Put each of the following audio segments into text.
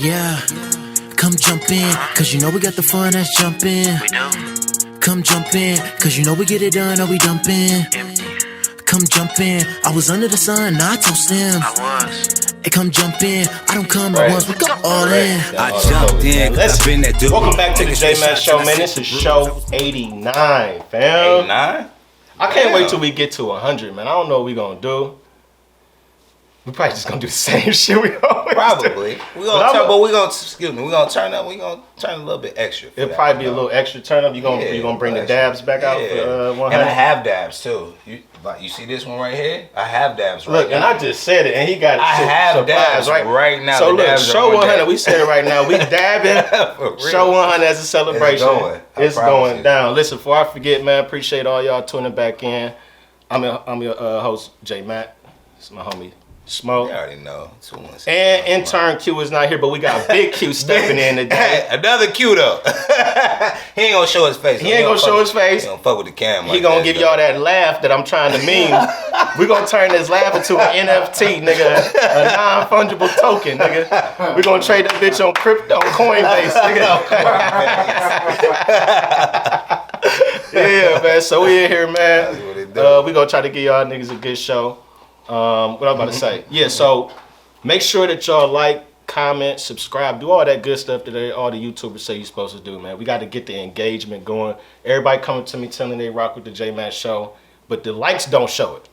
Yeah, come jump in, cause you know we got the fun, let's jump in. We do. Come jump in, cause you know we get it done, or we dump in. Come jump in, I was under the sun, now I toast them. I was. Hey, come jump in, I don't come at once, we go all in. I jumped in, cause I've been that dude. Welcome back to the J-Matt Show, man. This is show 89, fam. 89? I can't wait till we get to 100, man. I don't know what we gonna do. We probably just gonna do the same shit we always Probably. do. We gonna turn, but we gonna turn up. We gonna turn a little bit extra. It'll probably be a little extra turn up. You gonna bring the dabs back out for 100. And I have dabs too. You see this one right here? I have dabs right Look, now. and I just said it, and he got it. I have dabs right now. So The look, dabs are show on 100. deck. We said it right now. We dabbing. For real. Show 100 as a celebration. It's going you. down. Listen, before I forget, man, appreciate all y'all tuning back in. I'm your host, J-Matt. It's my homie, Smoke. You already know. And intern Q is not here, but we got Big Q stepping in today. Another Q though. He ain't gonna show his face. He ain't gonna show his face. He gonna fuck with the camera. He gonna give y'all that laugh that I'm trying to meme. We gonna turn this laugh into an NFT, nigga, a non-fungible token, nigga. We gonna trade that bitch on crypto, Coinbase, nigga. Yeah, man. So we in here, man. We gonna try to give y'all niggas a good show. What I'm about to say. Yeah, so make sure that y'all like, comment, subscribe, do all that good stuff that all the YouTubers say you're supposed to do, man. We got to get the engagement going. Everybody coming to me telling they rock with the J-Matt Show, but the likes don't show it.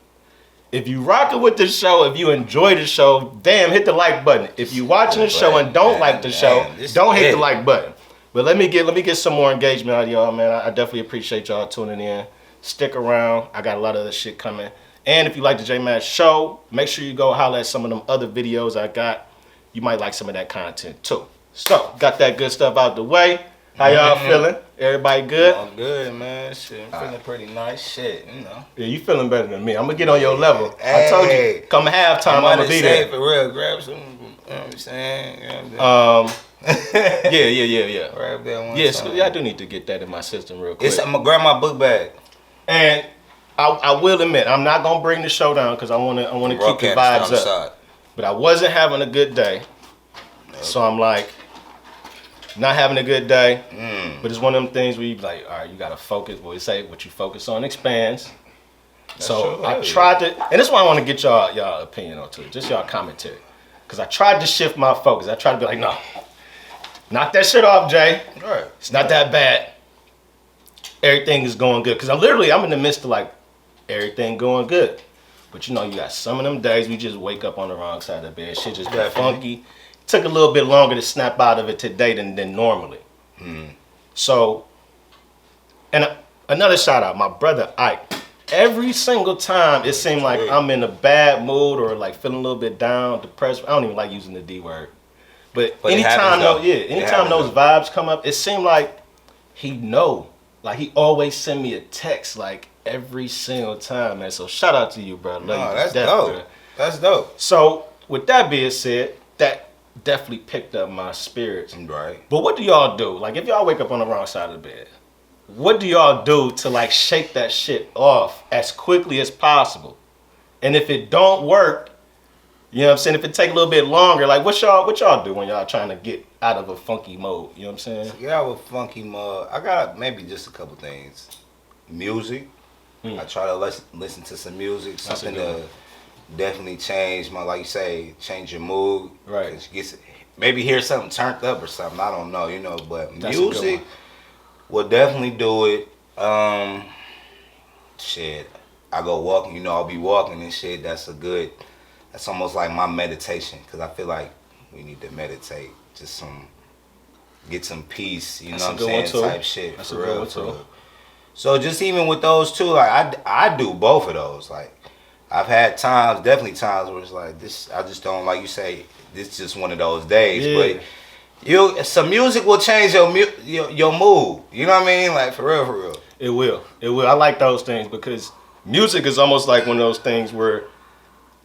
If you rocking with the show, if you enjoy the show, damn, hit the like button. If you watching the show and don't like the show, don't hit the like button. But let me get some more engagement out of y'all, man. I definitely appreciate y'all tuning in. Stick around. I got a lot of other shit coming. And if you like the J-Matt Show, make sure you go holler at some of them other videos I got. You might like some of that content too. So, got that good stuff out the way. How y'all feeling? Everybody good? I'm good, man. Shit, I'm feeling pretty nice. Shit, you know. Yeah, you feeling better than me. I'm gonna get on your level. I told you, come halftime, I'm gonna be there. For real, grab some. You know what I'm saying? Yeah. Grab that one. Yes, I do need to get that in my system real quick. I'm gonna grab my book bag. And I will admit, I'm not gonna bring the show down because I wanna keep the vibes up. But I wasn't having a good day, so I'm like, not having a good day. But it's one of them things where you be like, all right, you gotta focus. Well, you say what you focus on expands. So I tried to, and this is why I want to get y'all opinion on too, just y'all commentary, because I tried to shift my focus. I tried to be like, no, knock that shit off, Jay. Right. It's not that bad. Everything is going good, because I'm in the midst of like everything going good. But you know, you got some of them days we just wake up on the wrong side of the bed. Shit just be funky. Took a little bit longer to snap out of it today than normally. So, and another shout out, my brother Ike. Every single time it seemed like I'm in a bad mood or like feeling a little bit down, depressed. I don't even like using the D word. But anytime those vibes come up, it seemed like he know. Like he always send me a text like every single time, man. So shout out to you, bro. That's dope. Bro. That's dope. So with that being said, that definitely picked up my spirits. Right. But what do y'all do? Like if y'all wake up on the wrong side of the bed, what do y'all do to like shake that shit off as quickly as possible? And if it don't work, you know what I'm saying? If it take a little bit longer, like what y'all do when y'all trying to get out of a funky mode? You know what I'm saying? Get out of a funky mode. I got maybe just a couple things. Music. I try to listen to some music, something to definitely change like you say, change your mood. Right. Maybe hear something turned up or something. I don't know, you know, but that's music will definitely do it. Shit, I go walking, you know, I'll be walking and shit. That's almost like my meditation, because I feel like we need to meditate, get some peace, you know what I'm saying, type shit. That's for real. So just even with those two, like I do both of those. Like I've had definitely times where it's like this. I just don't, like you say, this is just one of those days. Yeah. But some music will change your mood. You know what I mean? Like for real. It will. I like those things because music is almost like one of those things where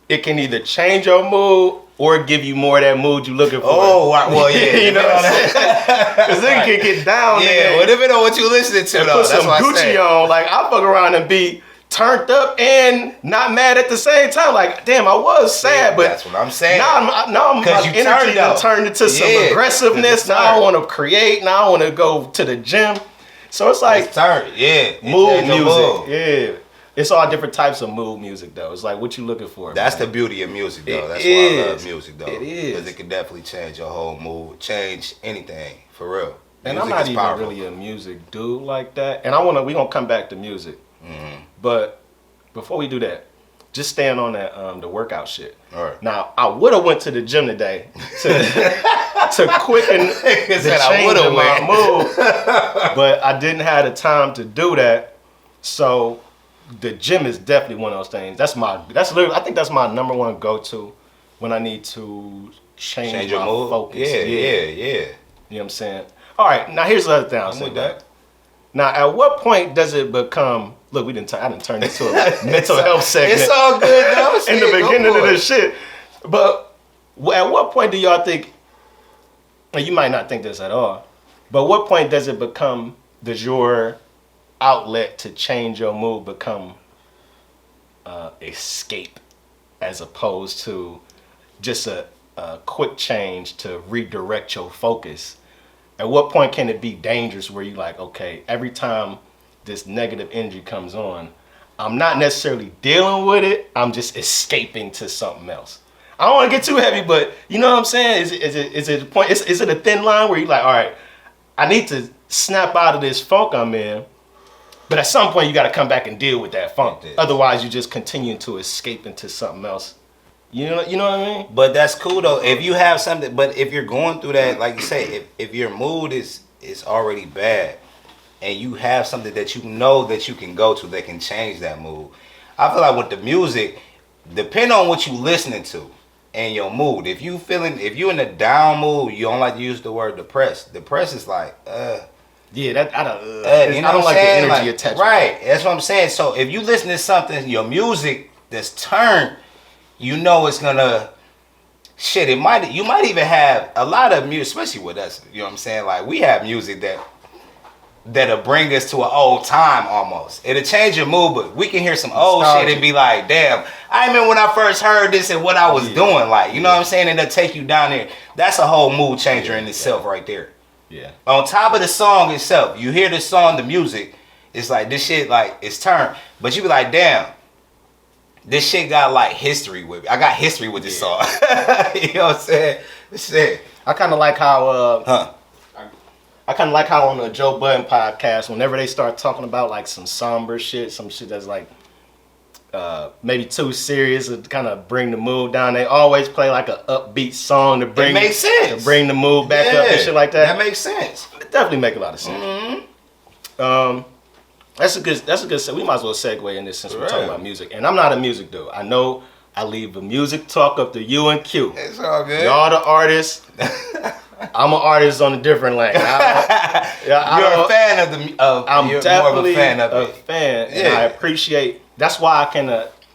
it can either change your mood or give you more of that mood you're looking for. Oh, well, yeah. You know what I'm saying? Because it can get down there. Yeah, well, depending on what you listening to, and though. Put some Gucci on. Like, I fuck around and be turned up and not mad at the same time. Like, damn, I was sad, but that's what I'm saying. Now my energy done turned into some aggressiveness. Now I want to create. Now I want to go to the gym. So it's like mood music. Yeah. It's all different types of mood music, though. It's like what you looking for. That's man. the beauty of music, though. That's why I love music, though. It is. Because it can definitely change your whole mood, change anything, for real. And music I'm not is even powerful. really a music dude like that. And we gonna come back to music. Mm-hmm. But before we do that, just stand on that the workout shit. All right. Now I would have went to the gym today to quicken the change in my mood, but I didn't have the time to do that. So the gym is definitely one of those things. I think that's my number one go-to when I need to change your my mood. focus. Yeah. You know what I'm saying? All right, now here's the other thing I'll say. that. Now, at what point does it become? Look, I didn't turn into a mental health segment. It's all good, though. In the beginning of this shit. But at what point do y'all think? And you might not think this at all. But what point does it become? Does your outlet to change your mood become escape, as opposed to just a quick change to redirect your focus? At what point can it be dangerous where you're like, okay, every time this negative energy comes on, I'm not necessarily dealing with it, I'm just escaping to something else? I don't want to get too heavy, but you know what I'm saying? Is it a point? Is it a thin line where you're like, all right, I need to snap out of this funk I'm in, but at some point you got to come back and deal with that funk. Otherwise, you just continue to escape into something else. You know what I mean? But that's cool though. If you have something, but if you're going through that, like you say, if your mood is already bad, and you have something that you know that you can go to that can change that mood, I feel like with the music, depend on what you listening to and your mood. If you in a down mood, you don't like to use the word depressed. Depressed is like Yeah, I you don't like the energy attachment. Right, that's what I'm saying. So if you listen to something, your music that's turned, you know it's gonna shit. You might even have a lot of music, especially with us. You know what I'm saying? Like we have music that'll bring us to an old time almost. It'll change your mood, but we can hear some old shit and be like, damn, I remember when I first heard this and what I was doing. Like, you know what I'm saying? And it'll take you down there. That's a whole mood changer in itself right there. Yeah. On top of the song itself, you hear the song, the music, it's like this shit like it's turned. But you be like, damn, this shit got like history with me. I got history with this song. You know what I'm saying? Shit. I kind of like how I kind of like how on the Joe Budden podcast, whenever they start talking about like some somber shit, some shit that's like maybe too serious to kind of bring the mood down, they always play like an upbeat song to bring the mood back up and shit like that. That makes sense. It definitely make a lot of sense. Mm-hmm. That's a good. We might as well segue in this since we're talking about music. And I'm not a music dude. I know I leave the music talk up to you and Q. It's all good. Y'all the artists. I'm an artist on a different lane. You're a fan of I'm you're definitely more of a fan of a it. fan, and I appreciate. That's why I can.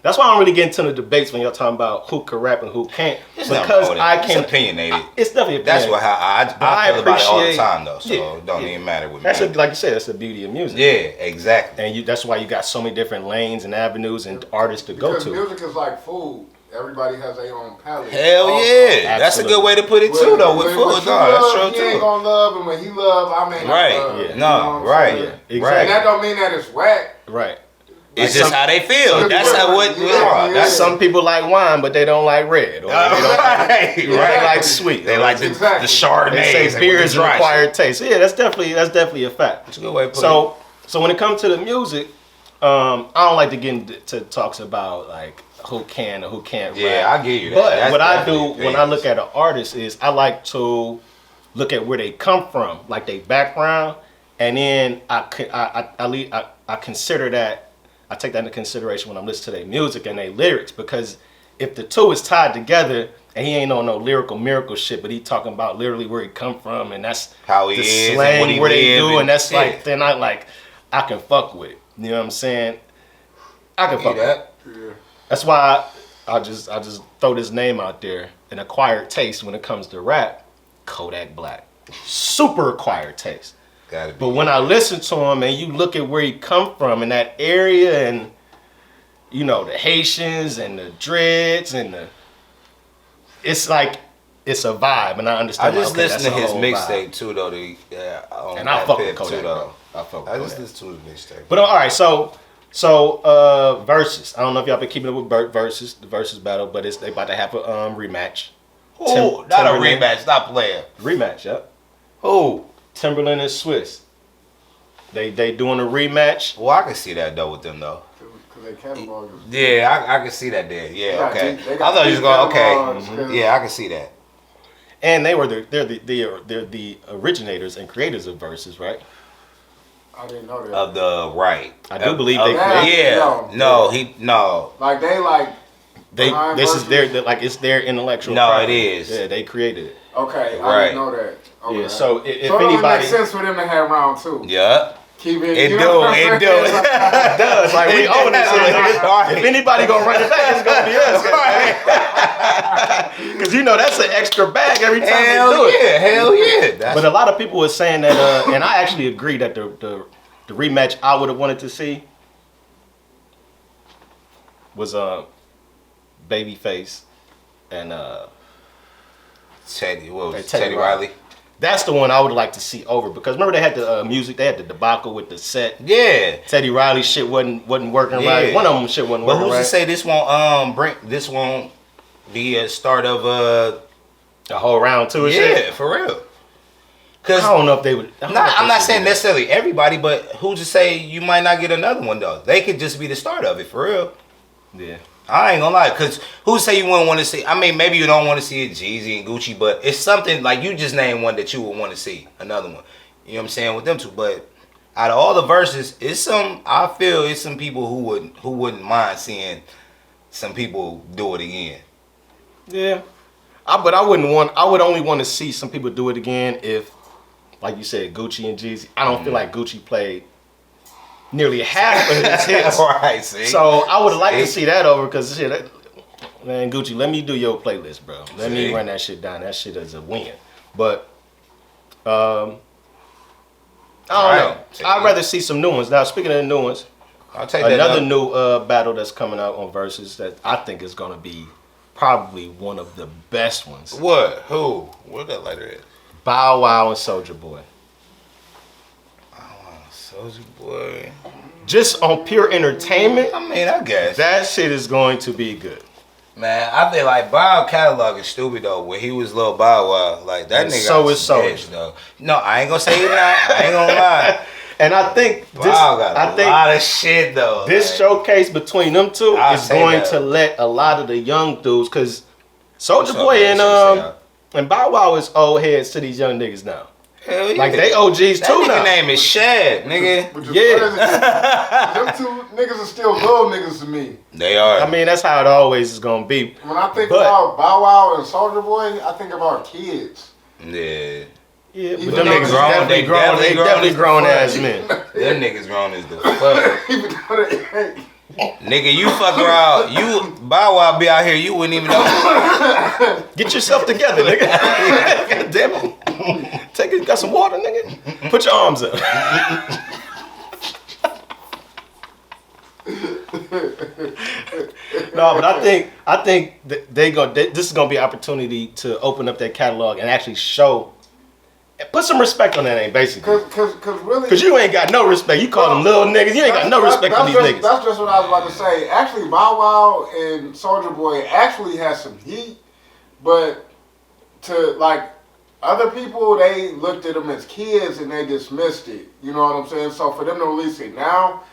That's why I don't really get into the debates when y'all talking about who can rap and who can't. Because I can. It's opinionated. It's definitely opinionated. That's how I feel about it all the time, though. So it don't even matter with me. Like you said, that's the beauty of music. Yeah, exactly. And that's why you got so many different lanes and avenues and artists to go to. Because music is like food. Everybody has their own palate. Hell yeah. That's a good way to put it too, though, with food. No, that's true, too. He ain't gonna love, and when he love, I may not love. Right. You No, know what I'm right. saying? Exactly. And that don't mean that it's whack. Right. It's just how they feel. That's how what we are. That's some people like wine, but they don't like red. Or they don't like sweet. They like the Chardonnay. They say beer is an acquired taste. Yeah, that's definitely a fact. That's a good way to put it. So when it comes to the music, I don't like to get into talks about like who can or who can't rap. Yeah, I get you. But what I do when I look at an artist is I like to look at where they come from, like their background, and then I consider that. I take that into consideration when I'm listening to their music and their lyrics, because if the two is tied together and he ain't on no lyrical miracle shit, but he talking about literally where he come from and that's how he the is slang, and what he where they do, and and that's like then I can fuck with it. You know what I'm saying? I can fuck with it. Yeah. That's why I just throw this name out there. An acquired taste when it comes to rap, Kodak Black. Super acquired taste. But when I listen to him and you look at where he come from in that area and you know, the Haitians and the dreads and the. It's like it's a vibe, and I understand. I just okay, listened to his mixtape mixtape too, though. And I fuck with Kodak, bro. I just listened to his mixtape. But all right, so Verzuz. I don't know if y'all been keeping up with Verzuz, the Verzuz battle, but they about to have a rematch. Oh, not a rematch. Stop playing. Rematch, yep. Who? Timberland and Swiss. They doing a rematch. Well, I can see that though with them though. Cause they catalog. Yeah, I can see that there. Yeah, okay. They I got thought you was going. Okay. catalogs, Yeah, I can see that. And they're the originators and creators of Verzuz, right? I didn't know that. Of the right. I do believe they that. created. Yeah. No. Like behind This is Verzuz? their like it's their intellectual. No, property. it is. Yeah, they created it. Okay, I Right. didn't know that. Okay. Yeah. So if so it only anybody, makes sense for them to have round two. Yeah. Keep it. It you do. know what I'm It do. saying? it does. Like we own this shit. Nigga. If anybody gonna run it back, it's gonna be us. Because you know that's an extra bag every time they do it. Hell yeah. But a lot of people were saying that, and I actually agree that the rematch I would have wanted to see was Babyface and Teddy Riley. That's the one I would like to see over because remember they had the music, they had the debacle with the set. Yeah. Teddy Riley shit wasn't working right. One of them shit wasn't But working right. who's to say this won't be a start of the whole round two and shit? Yeah, for real. Cause I don't know if they would. I'm not saying necessarily everybody, but who's to say you might not get another one though? They could just be the start of it for real. Yeah. I ain't gonna lie, cause who say you wouldn't want to see? I mean, maybe you don't want to see it, Jeezy and Gucci, but it's something like you just named one that you would want to see, another one. You know what I'm saying with them two. But out of all the verses, I feel it's some people who wouldn't mind seeing some people do it again. Yeah, but I would only want to see some people do it again if, like you said, Gucci and Jeezy. I don't feel like Gucci played nearly half of his hits. Right, see? So I would like to see that over because shit, man, Gucci, let me do your playlist, bro. Let me run that shit down. That shit is a win. But I don't know. I'd rather see some new ones. Now, speaking of the new ones, I'll take another new battle that's coming out on Verzuz that I think is gonna be probably one of the best ones. What? Who? What that letter is? Bow Wow and Soulja Boy. Soulja Boy. Just on pure entertainment, I mean, I guess that shit is going to be good. Man, I feel like Bow catalog is stupid though. When he was Lil Bow Wow, like that And nigga. so is Soulja though. No, I ain't gonna say it. I ain't gonna lie. And I think Bow got a lot of shit though. This showcase between them two is going to let a lot of the young dudes, because Soulja Boy and Bow Wow is old heads to these young niggas now. Hell yeah. Like they OGs that too nigga now. name is Shad, nigga. Yeah. Them two niggas are still little niggas to me. They are. I mean, that's how it always is gonna be. When I think about Bow Wow and Soulja Boy, I think about kids. Yeah. Yeah, but Even them though niggas definitely grown. They definitely grown ass men. Them niggas grown as the fuck. Even though they ain't. Nigga, you fuck around. You Bow Wow be out here, you wouldn't even know. Get yourself together, nigga. God damn it. Take it. Got some water, nigga. Put your arms up. No, but I think that this is gonna be an opportunity to open up that catalog and actually show, put some respect on that name, basically. Cause you ain't got no respect. You call them little niggas. You ain't got no respect for these niggas. That's just what I was about to say. Actually, Bow Wow and Soulja Boy actually has some heat, but to like other people, they looked at them as kids and they dismissed it. You know what I'm saying? So for them to release it now,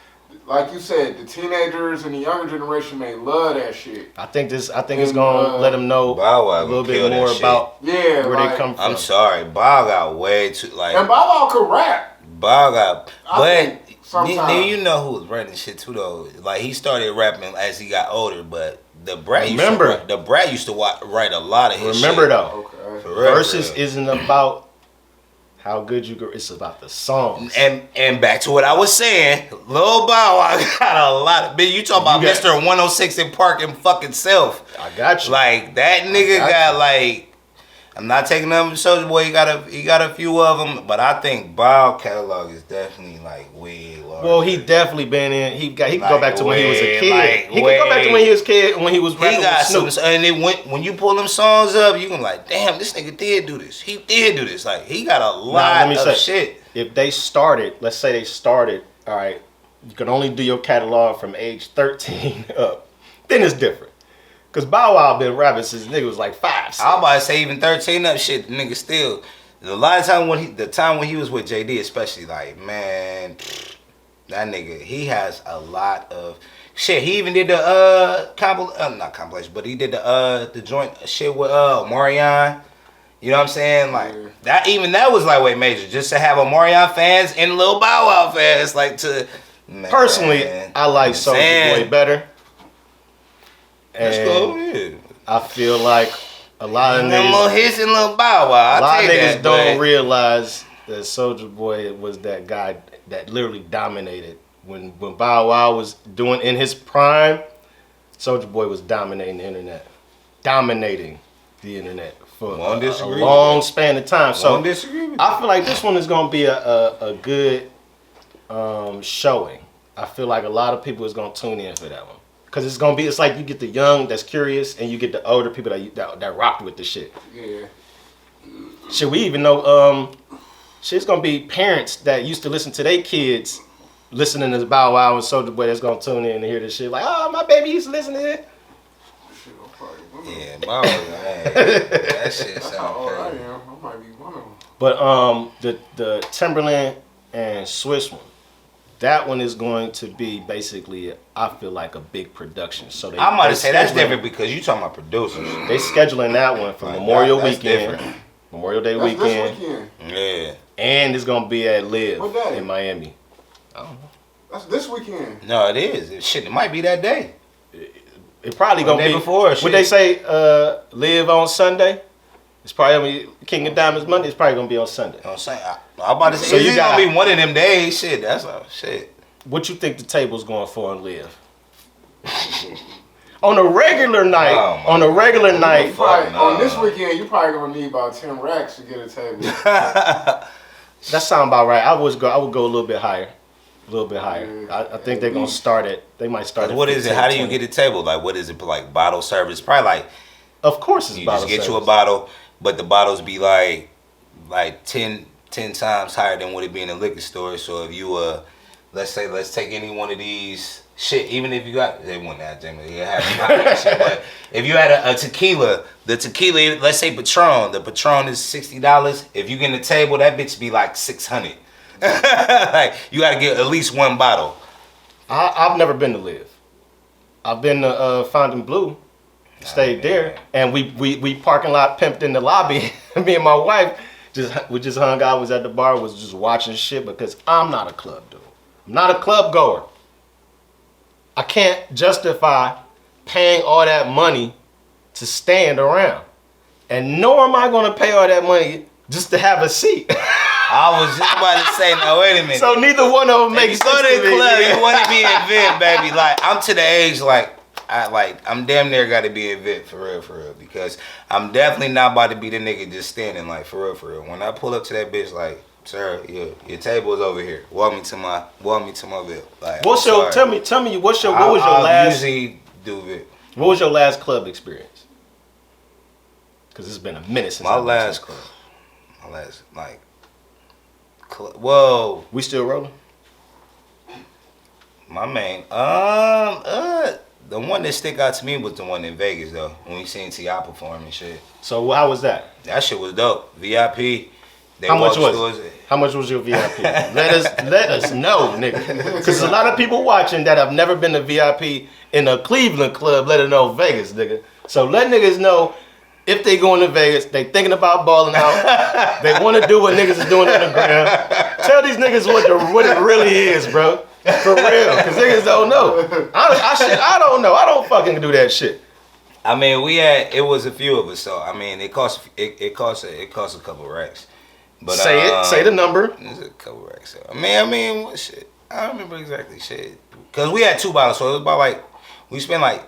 like you said, the teenagers and the younger generation may love that shit. I think it's gonna let them know a little bit more about where they come from. I'm sorry, Bow got way too like. And Bow Wow could rap. Bow got, but sometimes. you know who was writing shit too though. Like he started rapping as he got older, but the Brat used to write a lot of his shit. Remember though, okay. Verzuz isn't about how good you go. It's about the songs. And back to what I was saying, Lil Bow Wow got a lot of. You talking about Mr. 106 in Park and fucking self. I got you. Like that nigga got like. I'm not taking them. Soulja Boy, he got a few of them, but I think Bow catalog is definitely like way larger. Well, he definitely been in. He can go back to when he was a kid. Like, he can go back to when he was a kid when he was rapping he got with Snoop. some, and when you pull them songs up, you can like, damn, this nigga did do this. He did do this. Like he got a lot of shit. If they started, let's say they started, all right, you can only do your catalog from age 13 up. Then it's different. Cause Bow Wow been rapping since nigga was like 5. 6. I was about to say even 13 up shit, the nigga still. A lot of time when he was with JD, especially, like, man, that nigga, he has a lot of shit. He even did the not compilation, but he did the joint shit with Morion. You know what I'm saying? Like that was like way major. Just to have a Morion fans and Lil Bow Wow fans, like to man, personally, I like Soulja Boy better. Let's go. Yeah. I feel like a lot of niggas, little hits and Lil Bow Wow. A lot of niggas don't realize that Soulja Boy was that guy that literally dominated. When Bow Wow was doing in his prime, Soulja Boy was dominating the internet for a long span of time. So I feel like this one is gonna be a good showing. I feel like a lot of people is gonna tune in for that one. Cause it's like you get the young that's curious and you get the older people that rocked with the shit. Yeah. Shit, we even know shit's gonna be parents that used to listen to their kids listening to Bow Wow and Soulja Boy that's gonna tune in and hear this shit like, oh, my baby used to listen to it. Yeah, Bow Wow, man. That shit sound crazy. I might be one of them. But the Timberland and Swiss one. That one is going to be basically, I feel like, a big production. So I might say that's different because you talking about producers. They scheduling that one for like Memorial Weekend, different. Memorial Day weekend. This weekend. Yeah. And it's gonna be at Live in Miami. I don't know. That's this weekend. No, it is. It might be that day. It probably gonna be before. Would they say Live on Sunday? It's probably gonna be King of Diamonds Monday. It's probably gonna be on Sunday. I'm saying, I'm about to say, so you gonna be one of them days. Shit, that's shit. What you think the table's going for on Live? On a regular night, on this weekend, you probably gonna need about 10 racks to get a table. That sound about right. I would go a little bit higher. I think they're gonna start it. They might start. What is it? How do you get a table? Like, what is it like? Bottle service? Probably like. Of course, it's you bottle just get service. you a bottle, but the bottles be like 10 times higher than what it be in a liquor store. So if you let's take any one of these shit, even if you got they wouldn't have shit, but if you had a tequila, the tequila, let's say Patron, the Patron is $60. If you get a table, that bitch be like $600. Like you got to get at least one bottle. I've never been to Live. I've been to Fontainebleau. Stayed there, and we parking lot pimped in the lobby. Me and my wife we just hung out, was at the bar, was just watching shit because I'm not a club dude. I'm not a club goer. I can't justify paying all that money to stand around, and nor am I gonna pay all that money just to have a seat. I was just about to say, no, wait a minute. So neither one of them makes sense. You go to the club, you want to be an event, baby. Like I'm to the age I'm damn near got to be a vet for real, because I'm definitely not about to be the nigga just standing like for real. When I pull up to that bitch, like, sir, your table is over here. Walk me to my vet. Like, tell me what was your I'll last? Usually do vet. What was your last club experience? Because it's been a minute since my last club. Whoa. We still rolling? My main, the one that stick out to me was the one in Vegas though, when we seen T.I. perform and shit. So how was that? That shit was dope. VIP. How much was it? How much was your VIP? let us know, nigga. Because a lot of people watching that have never been to VIP in a Cleveland club, let alone Vegas, nigga. So let niggas know if they going to Vegas, they thinking about balling out, they want to do what niggas is doing on the ground. Tell these niggas what it really is, bro. For real, because niggas don't know. I don't know. I don't fucking do that shit. I mean, it was a few of us, so I mean, it cost a couple racks. But say the number. It's a couple racks. So. I mean, what shit? I don't remember exactly shit. Cause we had 2 bottles, so it was about like we spent like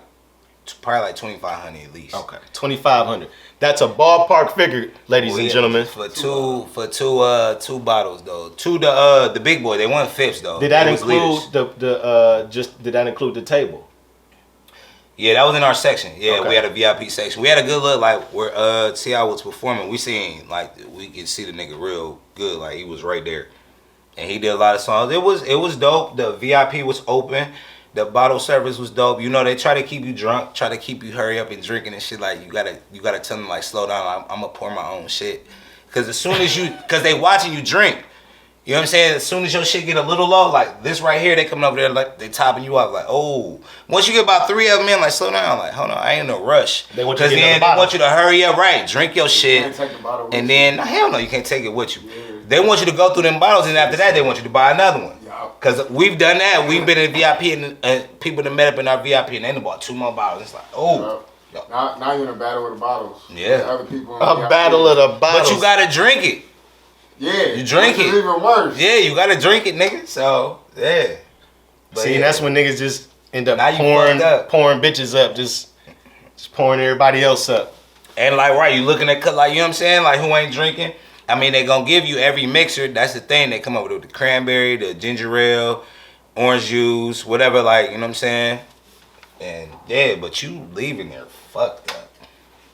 probably like 2,500 at least. Okay, 2,500. That's a ballpark figure, ladies and gentlemen. For two bottles though. The big boy. They want fifths though. Did that It was include liters. Did that include the table? Yeah, that was in our section. Yeah, Okay. we had a VIP section. We had a good look, like where T.I. was performing. We seen like we could see the nigga real good, like he was right there, and he did a lot of songs. It was dope. The VIP was open. The bottle service was dope. You know, they try to keep you drunk, try to keep you hurry up and drinking and shit. Like you gotta tell them like slow down. I'm gonna pour my own shit, cause as soon as cause they watching you drink. You know what I'm saying? As soon as your shit get a little low, like this right here, they coming over there like they topping you up. Like, oh, once you get about 3 of them in, like slow down. Like, hold on, I ain't no rush. They want you to then they want you to hurry up, right? Drink your shit, can't take the bottle with and you. then hell no, you can't take it with you. They want you to go through them bottles, and after that, they want you to buy another one. Yeah. Cause we've done that. We've been in VIP, and people that met up in our VIP, and they done bought 2 more bottles. It's like, oh. Now you're in a battle with the bottles. Yeah. With other people. A battle of the bottles. But you gotta drink it. Yeah. You drink which it. is even worse. Yeah, you gotta drink it, nigga. So yeah. But See, yeah. that's when niggas just end up Now you fucked up. pouring bitches up, just pouring everybody else up. And like, right, you looking at cut like, you know what I'm saying? Like, who ain't drinking? I mean, they gonna give you every mixer. That's the thing. They come up with the cranberry, the ginger ale, orange juice, whatever. Like, you know what I'm saying? And yeah, but you leaving there fucked up.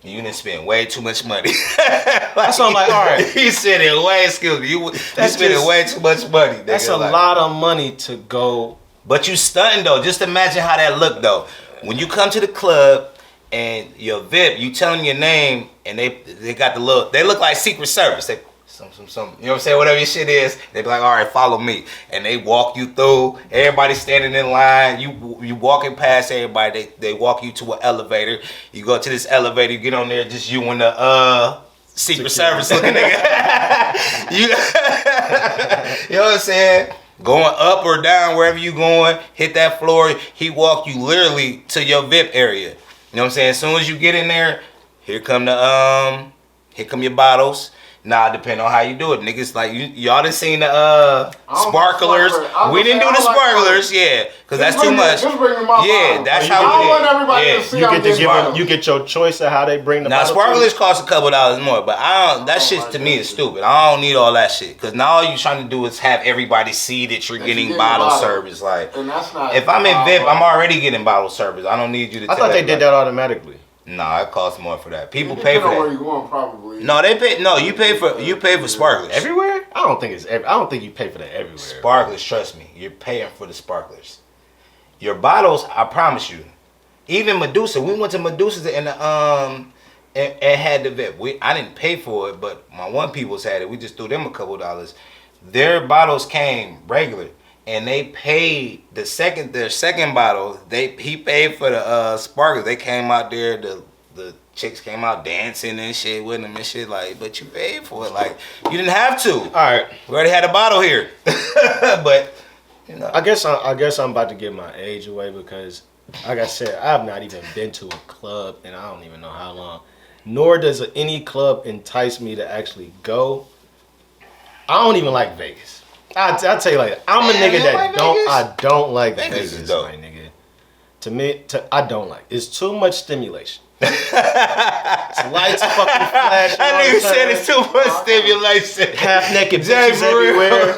You didn't spend way too much money. That's what I'm like, all right. You spending way, excuse me. You spending just- way too much money. Nigga. That's a Like, lot of money to go. But you stunting though. Just imagine how that look though. When you come to the club and your VIP, you tell them your name, and they got the little. They look like Secret Service. They some. You know what I'm saying? Whatever your shit is, they be like, all right, follow me, and they walk you through. Everybody standing in line. You walking past everybody. They walk you to an elevator. You go to this elevator. You get on there. Just you and the Secret Service looking nigga. You know what I'm saying? Going up or down, wherever you going, hit that floor. He walk you literally to your VIP area. You know what I'm saying? As soon as you get in there, here come your bottles. Nah, depending on how you do it, niggas. Like y'all done seen the sparklers. We didn't do the sparklers, yeah, cause that's too much. Just bring them out. Yeah, that's how I we don't did. want everybody to see You I'm get to getting give them, bottles. you get your choice of how they bring the Now bottle to you. sparklers cost a couple dollars more, but I don't. That shit to me is stupid. I don't need all that shit, cause now all you trying to do is have everybody see that you're getting bottle service. Like, And that's not. if I'm in VIP, I'm already getting bottle service. I don't need you to. I thought they did that automatically. Nah, it costs more for that. People pay for Where that. you going, probably. No, they pay. No, you pay for sparklers. Everywhere? I don't think you pay for that everywhere. Sparklers, trust me, you're paying for the sparklers. Your bottles, I promise you. Even Medusa, we went to Medusa's and had the VIP. I didn't pay for it, but my one people's had it. We just threw them a couple dollars. Their bottles came regular, and they paid their second bottle. He paid for the sparklers. They came out there. The chicks came out dancing and shit with them and shit. Like, but you paid for it. Like, you didn't have to. All right. We already had a bottle here, but you know. I guess I'm about to give my age away because, like I said, I've not even been to a club and I don't even know how long. Nor does any club entice me to actually go. I don't even like Vegas. I'll tell you like I'm a nigga that I don't like Vegas, my nigga. To me, I don't like. It's too much stimulation. It's lights fucking flashing. That nigga said it's too much stimulation. Half naked bitches everywhere.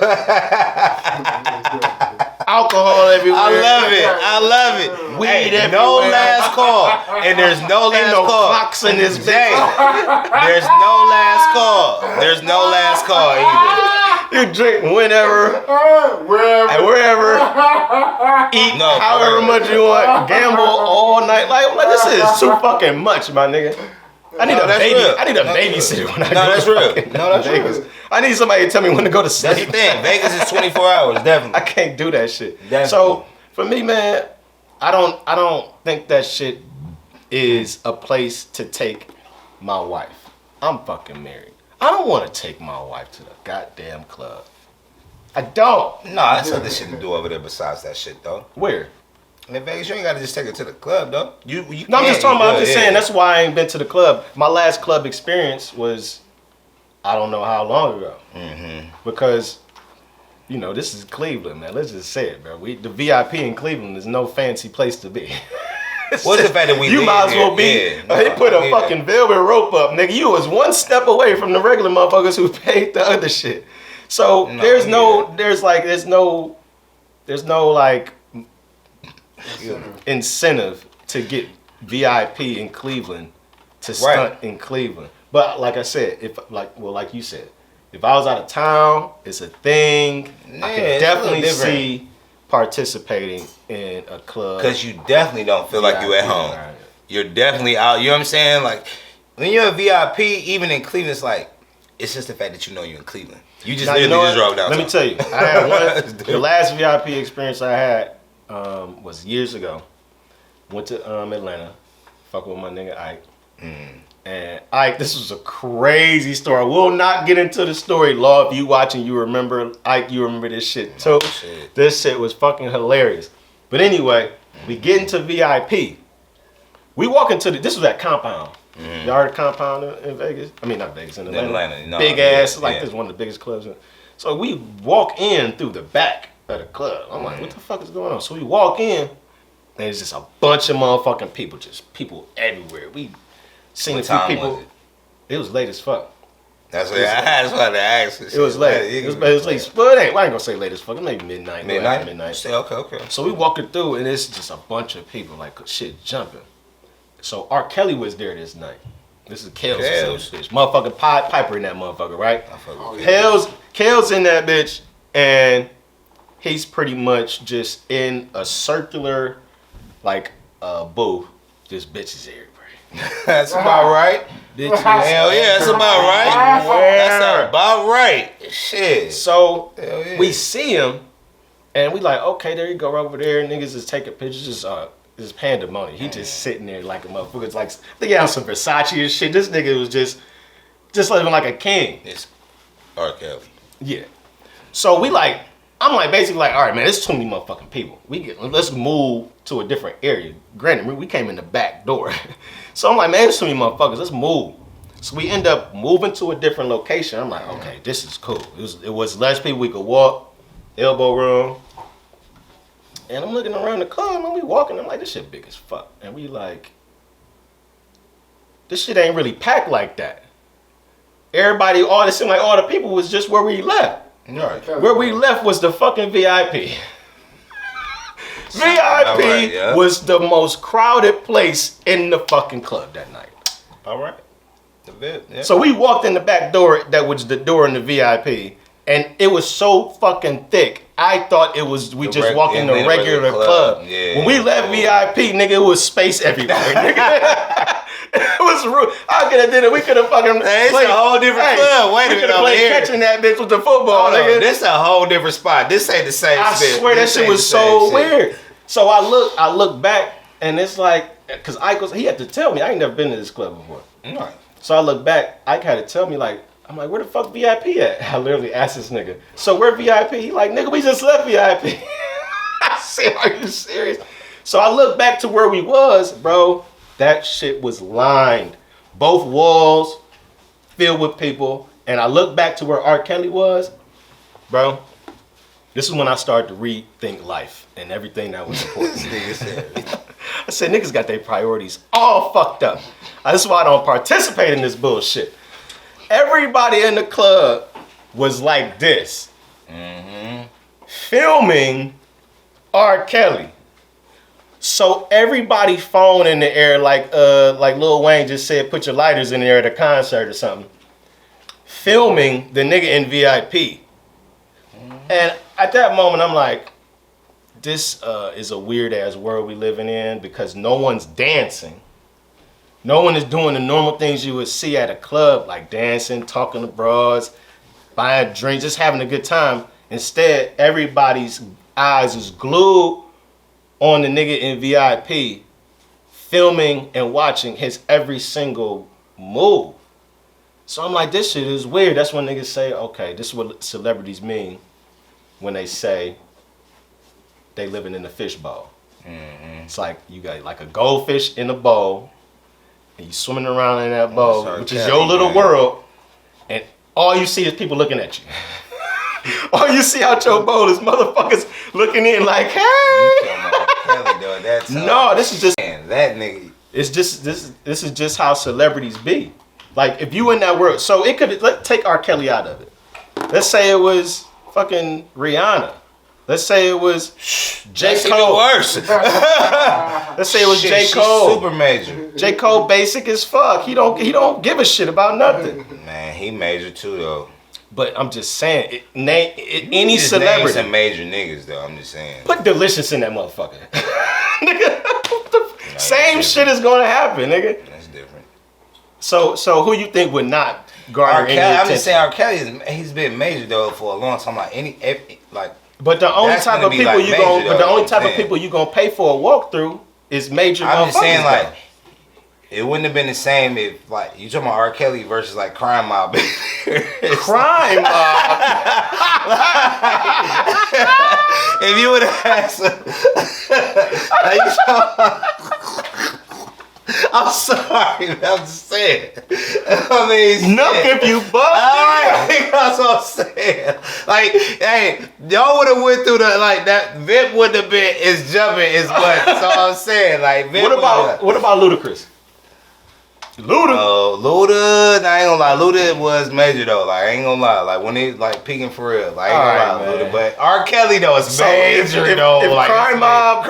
Alcohol everywhere. I love it. Weed everywhere. No last call. And there's no last Ain't no call. clocks in this Jay, bitch. there's no last call. There's no last call either. You drink whenever, wherever, eat however much you want, gamble all night. Like this is too fucking much, my nigga. I need a baby. Real. I need a babysitter when I go that's to real. fucking No, that's Vegas. real. I need somebody to tell me when to go to sleep. That's the thing. Vegas is 24 hours, I definitely. can't do that shit. Definitely. So for me, man, I don't think that shit is a place to take my wife. I'm fucking married. I don't want to take my wife to the goddamn club. I don't. No, that's other shit to do over there besides that shit, though. Where? In Vegas, you ain't got to just take her to the club, though. You No, I'm just talking about. I'm just yeah. saying. That's why I ain't been to the club. My last club experience was, I don't know how long ago. Mm-hmm. Because, you know, this is Cleveland, man. Let's just say it, bro. The VIP in Cleveland is no fancy place to be. What's the fact that we You live might as well here? be. Yeah, They put a yeah. fucking velvet rope up, nigga. You was one step away from the regular motherfuckers who paid the other shit. So No, there's no like incentive to get VIP in Cleveland to stunt in Cleveland. But like I said, like you said, if I was out of town, it's a thing. I can definitely see participating in a club. Because you definitely don't feel like you at home. Right. You're definitely out. You know what I'm saying? Like, when you're a VIP, even in Cleveland, it's like, it's just the fact that you know you're in Cleveland. You just literally just drove down. Let me tell you, I had the last VIP experience I had was years ago. Went to Atlanta, fucking with my nigga Ike. And Ike, this was a crazy story. We'll not get into the story, Law. If you watching, you remember Ike, you remember this shit too. Shit. This shit was fucking hilarious. But anyway, we get into VIP. We walk into this was at Compound. Y'all heard of Compound in Vegas? I mean, not Vegas, in Atlanta. No, Big ass, this is one of the biggest clubs. So we walk in through the back of the club. I'm like, what the fuck is going on? So we walk in, and it's just a bunch of motherfucking people, just people everywhere. We seen What a few time people. was it? It was late as fuck. That's what I just wanted to ask. It was late. It was late. Well, it ain't. I ain't gonna say late as fuck. It maybe midnight. Midnight. Say, okay. So we walking through, and it's just a bunch of people, like shit jumping. So R. Kelly was there this night. This is Kale's bitch. Motherfucking Piper in that motherfucker, right? Kale's in that bitch, and he's pretty much just in a circular, like, booth. Just bitches everywhere. That's about right. Bitches. Hell yeah, that's about right. That's about right. Shit. So yeah. We see him, and we like, okay, there you go, right over there. Niggas is taking pictures. Just pandemonium. He just sitting there like a motherfucker. It's like they got some Versace and shit. This nigga was just living like a king. It's R. Kelly. Yeah. So I'm like basically like, all right, man, there's too many motherfucking people. Let's move to a different area. Granted, we came in the back door. So I'm like, man, there's too many motherfuckers. Let's move. So we end up moving to a different location. I'm like, okay, this is cool. It was less people. We could walk, elbow room. And I'm looking around the club and we walking. I'm like, this shit big as fuck. And we like, this shit ain't really packed like that. Everybody, it seemed like all the people was just where we left. Right. Where we left was the fucking VIP. VIP was the most crowded place in the fucking club that night. All right. Yeah. So we walked in the back door that was the door in the VIP. And it was so fucking thick. I thought it was we just walked in the regular club. Yeah. When we left VIP, nigga, it was space everywhere. Nigga. It was rude. I could have did it. We could have fucking It's a whole different club. Wait a minute, over here. Catching that bitch with the football, nigga. This a whole different spot. This ain't the same. I swear that shit was so weird. So I look back and it's like, cause he had to tell me I ain't never been to this club before. Right. So I look back, Ike had to tell me like. I'm like, where the fuck VIP at? I literally asked this nigga. So where VIP? He like, nigga, we just left VIP. I said, are you serious? So I look back to where we was, bro. That shit was lined. Both walls filled with people. And I look back to where R. Kelly was, bro. This is when I started to rethink life and everything that was important. I said, niggas got their priorities all fucked up. That's why I don't participate in this bullshit. Everybody in the club was like this, filming R. Kelly. So everybody phone in the air like Lil Wayne just said, put your lighters in the air at a concert or something. Filming the nigga in VIP. And at that moment, I'm like, this is a weird ass world we living in because no one's dancing. No one is doing the normal things you would see at a club, like dancing, talking to broads, buying drinks, just having a good time. Instead, everybody's eyes is glued on the nigga in VIP, filming and watching his every single move. So I'm like, this shit is weird. That's when niggas say, okay, this is what celebrities mean when they say they living in a fishbowl. It's like you got like a goldfish in a bowl, and you swimming around in that bowl, which is your little world, and all you see is people looking at you. All you see out your bowl is motherfuckers looking in like, hey. Kelly though. That's No, this is just that nigga. It's just this is just how celebrities be. Like if you in that world, so it could let's take R. Kelly out of it. Let's say it was fucking Rihanna. Let's say it was J. That's Cole. even worse. Let's say it was Shit, J. she's Cole. super major. J. Cole basic as fuck. He don't give a shit about nothing. Man, he major too though. But I'm just saying, any Name celebrity. some major niggas though. I'm just saying. Put Delicious in that motherfucker. Nigga, same that's shit is gonna happen, nigga. That's different. So who you think would not garner R. any Kelly, attention? I'm just saying R. Kelly he's been major though for a long time. Like like. But the only That's type gonna of be, people like, you major, going though, but the only I'm type of saying. people you gonna pay for a walkthrough is major. I'm just saying, motherfuckers, like, though. it wouldn't have been the same if, like, you talking about R. Kelly versus like Crime Mob. Crime. If you would have had some, like, you talking- I'm sorry, man, I'm just saying. I mean, Nook if you buck. Alright, that's what I'm saying. Like, hey, y'all would have went through the like that. Vip wouldn't have been as jumping as much. That's all I'm saying. Like, Vip What about Ludacris? Luda. Oh, Luda, I ain't gonna lie, Luda was major though. Like, I ain't gonna lie, like when he like peaking for real, like, I ain't gonna lie, Alright, Luda. But R. Kelly though is So major if though. If like, Crime Mob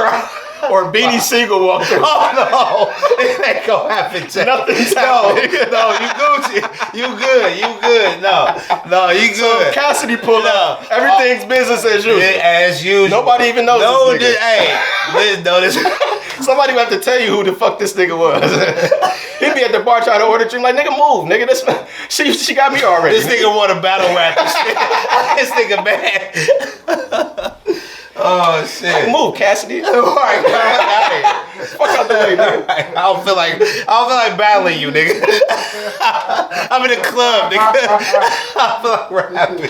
or Beanie Siegel walked through, oh no, it ain't gonna happen. Jack. Nothing's No, happening. no, you Gucci, you good. No, you good. Cassidy pull up. Everything's business as usual. As usual. Nobody even knows No, this nigga. hey, this. Somebody will have to tell you who the fuck this nigga was. He'd be at the bar trying to order drink like, nigga, move, nigga. This she got me already. This nigga want to battle rap this shit. This nigga bad. Oh shit. Like, move, Cassidy. All right, get out of here. Fuck out the way, nigga. I don't feel like battling you, nigga. I'm in the club, nigga. I feel like rapping.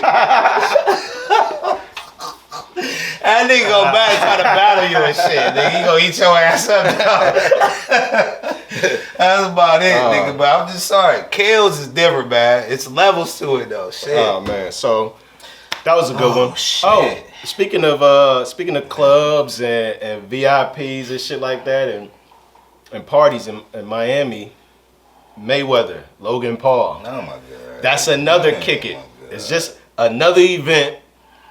That nigga go back and try to battle you and shit. Nigga, he gonna eat your ass up. That's about it, nigga. But I'm just sorry. Kills is different, man. It's levels to it though. Shit. Oh man, so that was a good one. Shit. Oh, speaking of clubs and VIPs and shit like that and parties in Miami, Mayweather, Logan Paul. Oh my god. That's another kick it. It's just another event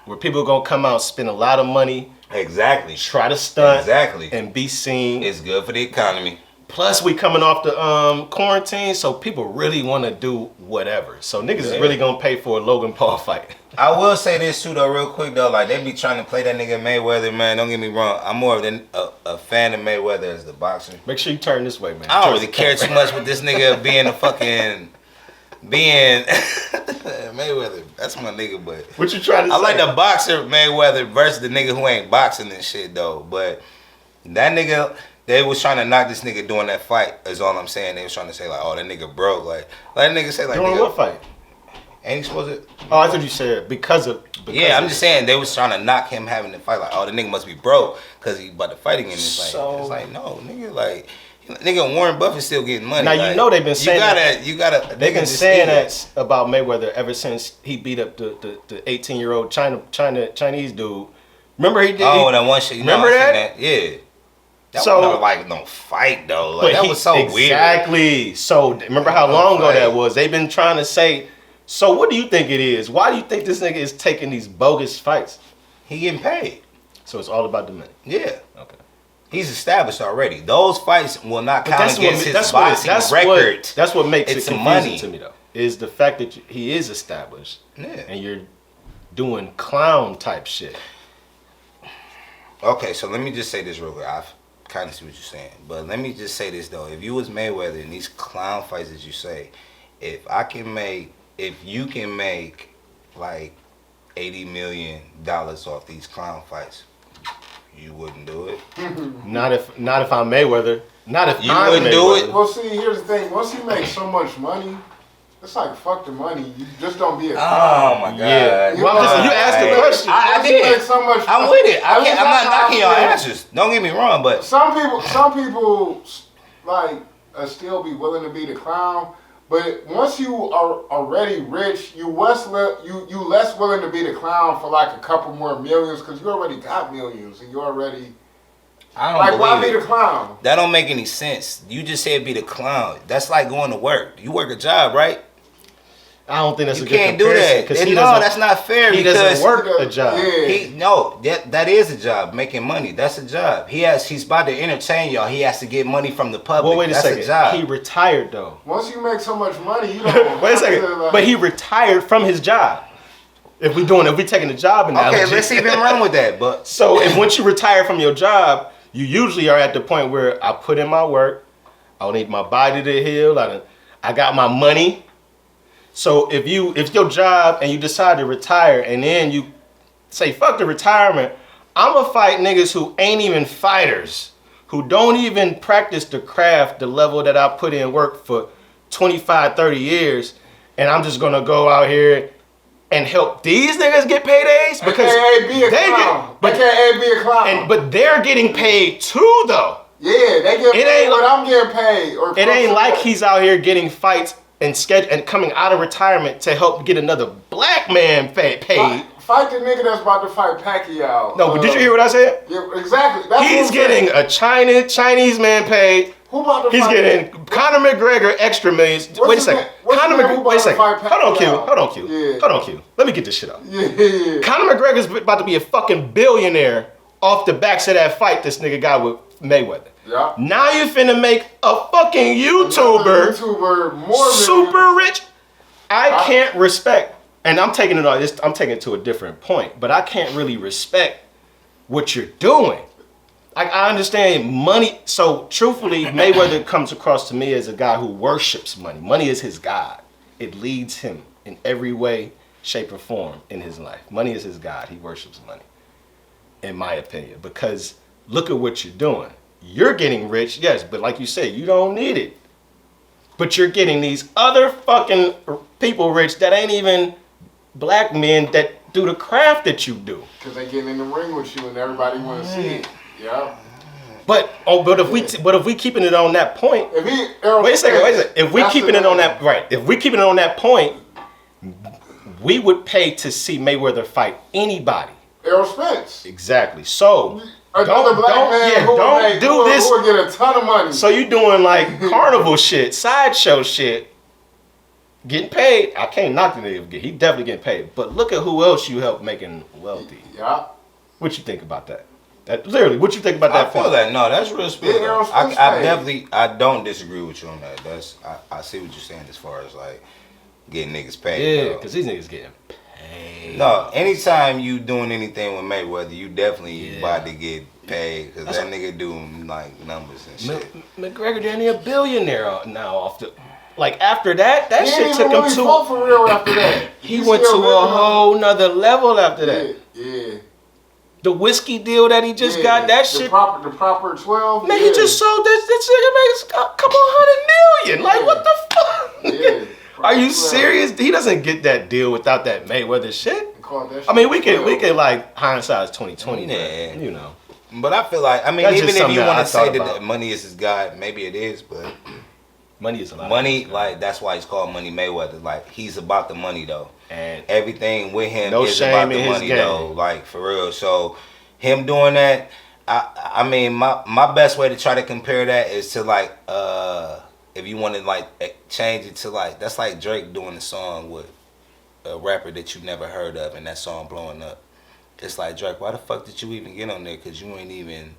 where people are gonna come out, spend a lot of money, Exactly. try to stunt, Exactly. and be seen. It's good for the economy. Plus, we coming off the quarantine, so people really want to do whatever. So niggas is really gonna pay for a Logan Paul fight. I will say this too though, real quick though. Like they be trying to play that nigga Mayweather, man. Don't get me wrong. I'm more than a fan of Mayweather as the boxer. Make sure you turn this way, man. I don't really care too much with this nigga being Mayweather. That's my nigga, but What you trying to I say? like the boxer Mayweather versus the nigga who ain't boxing and shit though. But that nigga, they was trying to knock this nigga doing that fight. Is all I'm saying. They was trying to say like, oh, that nigga broke. Like that nigga say like, Doing nigga, what fight? ain't he supposed to? Oh, I thought you said because Yeah, I'm of just saying they was trying to knock him having to fight. Like, oh, the nigga must be broke because he about to fight again. It's like, So- it's like no, nigga, like. Nigga, Warren Buffett still getting money. Now, you like, know they've been saying you gotta. They've been saying that about Mayweather ever since he beat up the 18-year-old Chinese dude. Remember he did? Oh, that one shit. Remember I seen that? Yeah. That So- was like no fight though. Like that was so weird. Exactly. So remember how No long ago fight. that was? They've been trying to say. So what do you think it is? Why do you think this nigga is taking these bogus fights? He getting paid. So it's all about the money. Yeah. Okay. He's established already. Those fights will not But count against his boxing that's record. That's what makes It's it confusing money. to me though. Is the fact that he is established Yeah. and you're doing clown type shit. Okay, so let me just say this real quick. I kind of see what you're saying, but let me just say this though. If you was Mayweather in these clown fights, as you say, if you can make like $80 million off these clown fights, you wouldn't do it. Not if I'm Mayweather. Not if You I'm wouldn't do Mayweather. it? Well, see, here's the thing. Once you make so much money, it's like fuck the money. You just don't be a Oh my god! Yeah. Well, you asked the question. I Once you did. make so much I'm money- with it. At least I'm not that's how knocking I your feel. answers. Don't get me wrong, but Some people like still be willing to be the clown, but once you are already rich, you less willing to be the clown for like a couple more millions because you already got millions and you already. I don't like, believe why it. be the clown? That don't make any sense. You just said be the clown. That's like going to work. You work a job, right? I don't think that's You a good can't do comparison. that. No, that's not fair. He because doesn't work a job. Yeah. That is a job. Making money. That's a job. He's about to entertain y'all. He has to get money from the public. Well, wait a that's second. A job. He retired though. Once you make so much money, you don't. Wait a second. To, But he retired from his job. If we taking the job analogy. Okay, let's even run with that. But so once you retire from your job, you usually are at the point where I put in my work. I don't need my body to heal. I got my money. So if your job and you decide to retire and then you say fuck the retirement, I'ma fight niggas who ain't even fighters, who don't even practice the craft the level that I put in work for 25, 30 years, and I'm just gonna go out here and help these niggas get paydays because AKA be a clown. AKA be a clown. But they're getting paid too though. Yeah, they get paid what I'm getting paid. Or it ain't like he's out here getting fights and coming out of retirement to help get another black man paid. Fight the nigga that's about to fight Pacquiao. No, but did you hear what I said? Yeah, exactly. That's he's getting a Chinese man paid. Who about to He's fight? Conor McGregor extra millions. Wait a second. Conor McGregor. Wait a second. Hold on, Q. Let me get this shit up. Yeah. Conor McGregor's about to be a fucking billionaire off the backs of that fight this nigga got with Mayweather. Yeah. Now you finna make a fucking YouTuber more super rich. I can't respect, and I'm taking it to a different point, but I can't really respect what you're doing. Like, I understand money. So truthfully, Mayweather comes across to me as a guy who worships money. Money is his God. It leads him in every way, shape, or form in his life. Money is his God. He worships money, in my opinion, because look at what you're doing. You're getting rich, yes, but like you said, you don't need it. But you're getting these other fucking people rich that ain't even black men that do the craft that you do. Because they getting in the ring with you and everybody want to see it. Yeah. But if we keeping it on that point, wait a second. If we keeping it on that point, we would pay to see Mayweather fight anybody. Errol Spence. Exactly. So another black man who would get a ton of money. So you doing like carnival shit, sideshow shit, getting paid. I can't knock the nigga. He definitely getting paid. But look at who else you helped making wealthy. Yeah. What you think about that? Literally, what you think about that? I feel that. No, that's real spirit. I don't disagree with you on that. I see what you're saying as far as like getting niggas paid. Yeah, because these niggas getting paid. No, anytime you doing anything with Mayweather, you definitely about to get paid because that nigga doing like numbers and shit. McGregor damn near a billionaire now off the. Like after that shit took him to. For real after that. He went to a whole nother level after that. Yeah. The whiskey deal that he just got, that shit. The proper 12. Man, he just sold this nigga makes a couple $100 million. Like, what the fuck? Yeah, are you serious? He doesn't get that deal without that Mayweather shit. I mean, we can like hindsight's 2020, yeah. But, you know. But I feel like, I mean, even if you want to say that money is his God, maybe it is, but money is a lot. Money, like that's why he's called Money Mayweather. Like he's about the money though, and everything with him is about the money though. Like for real. So him doing that, I mean, my best way to try to compare that is to like, if you want to like change it to like, that's like Drake doing a song with a rapper that you never heard of, and that song blowing up. It's like, Drake, why the fuck did you even get on there? Cause you ain't even